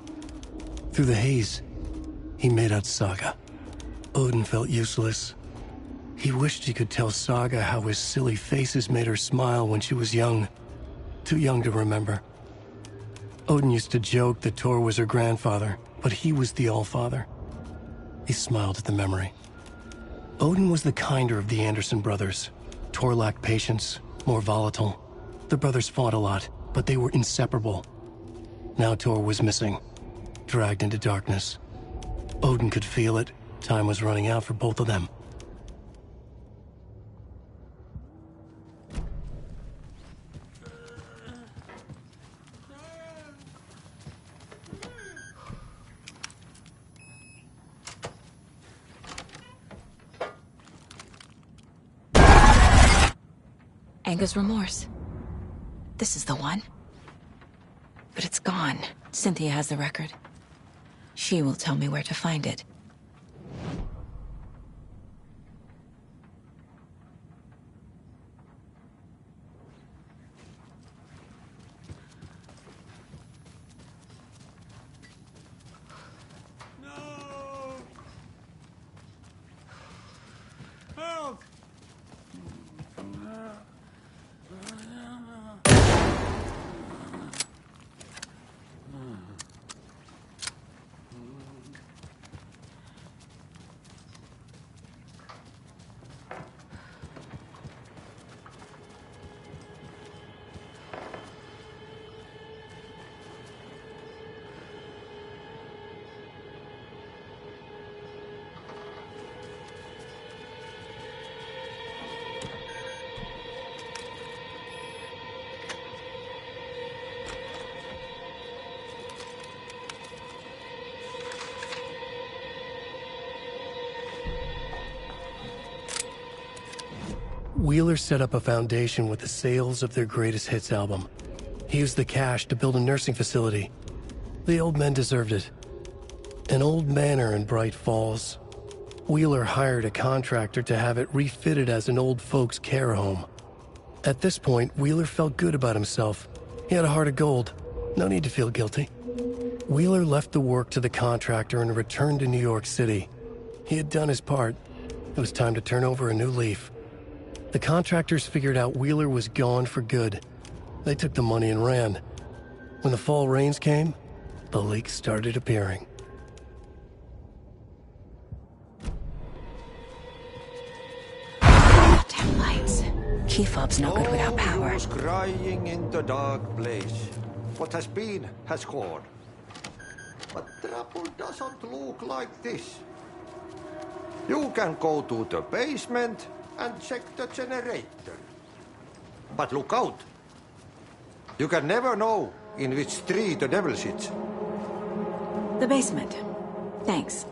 Through the haze, he made out Saga. Odin felt useless. He wished he could tell Saga how his silly faces made her smile when she was young. Too young to remember. Odin used to joke that Tor was her grandfather, but he was the Allfather. He smiled at the memory. Odin was the kinder of the Anderson brothers. Tor lacked patience, more volatile. The brothers fought a lot, but they were inseparable. Now Tor was missing, dragged into darkness. Odin could feel it. Time was running out for both of them.
Anga's remorse. This is the one. But it's gone. Cynthia has the record. She will tell me where to find it.
Wheeler set up a foundation with the sales of their greatest hits album. He used the cash to build a nursing facility. The old men deserved it. An old manor in Bright Falls. Wheeler hired a contractor to have it refitted as an old folks' care home. At this point, Wheeler felt good about himself. He had a heart of gold. No need to feel guilty. Wheeler left the work to the contractor and returned to New York City. He had done his part. It was time to turn over a new leaf. The contractors figured out Wheeler was gone for good. They took the money and ran. When the fall rains came, the leaks started appearing.
Damn lights. Key fob's no good without power.
Who's crying in the dark place? What has been has gone. But trouble doesn't look like this. You can go to the basement and check the generator. But look out. You can never know in which tree the devil sits.
The basement. Thanks.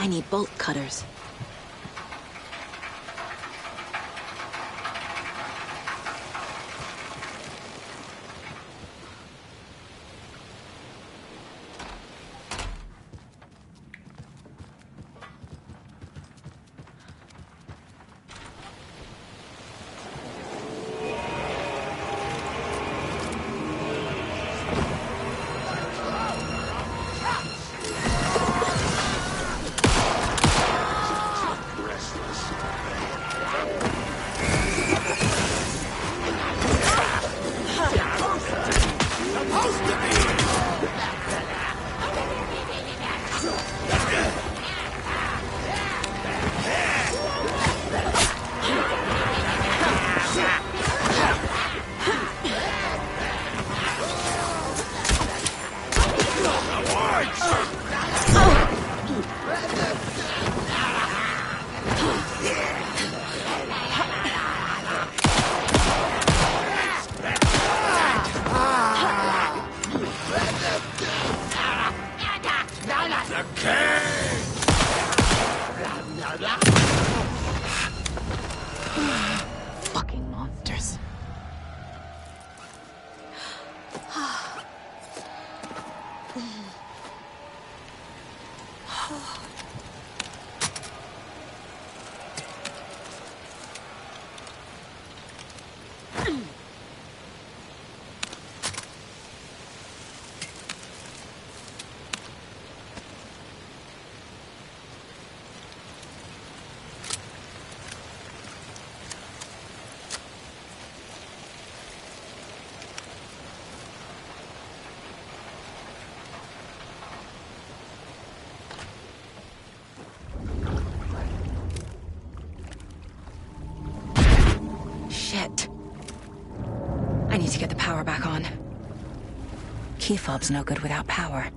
I need bolt cutters. Shit. I need to get the power back on. Key fob's no good without power.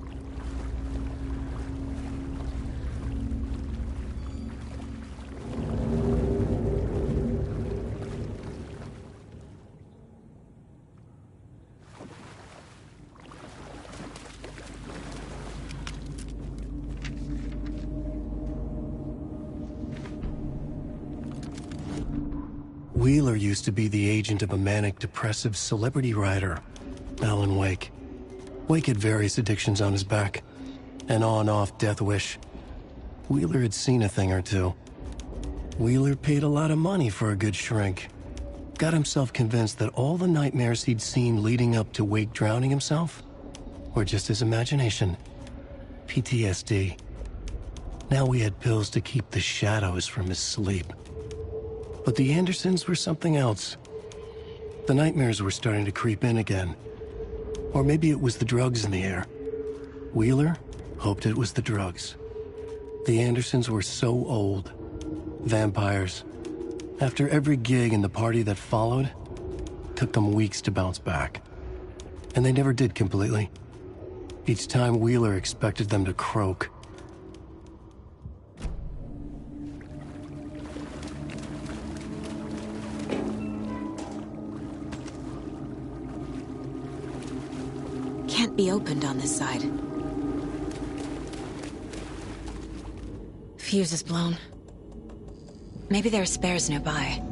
Wheeler used to be the agent of a manic-depressive celebrity writer, Alan Wake. Wake had various addictions on his back, an on-off death wish. Wheeler had seen a thing or two. Wheeler paid a lot of money for a good shrink. Got himself convinced that all the nightmares he'd seen leading up to Wake drowning himself were just his imagination. PTSD. Now we had pills to keep the shadows from his sleep. But the Andersons were something else. The nightmares were starting to creep in again. Or maybe it was the drugs in the air. Wheeler hoped it was the drugs. The Andersons were so old. Vampires. After every gig and the party that followed, took them weeks to bounce back. And they never did completely. Each time Wheeler expected them to croak.
Can't be opened on this side. Fuse is blown. Maybe there are spares nearby.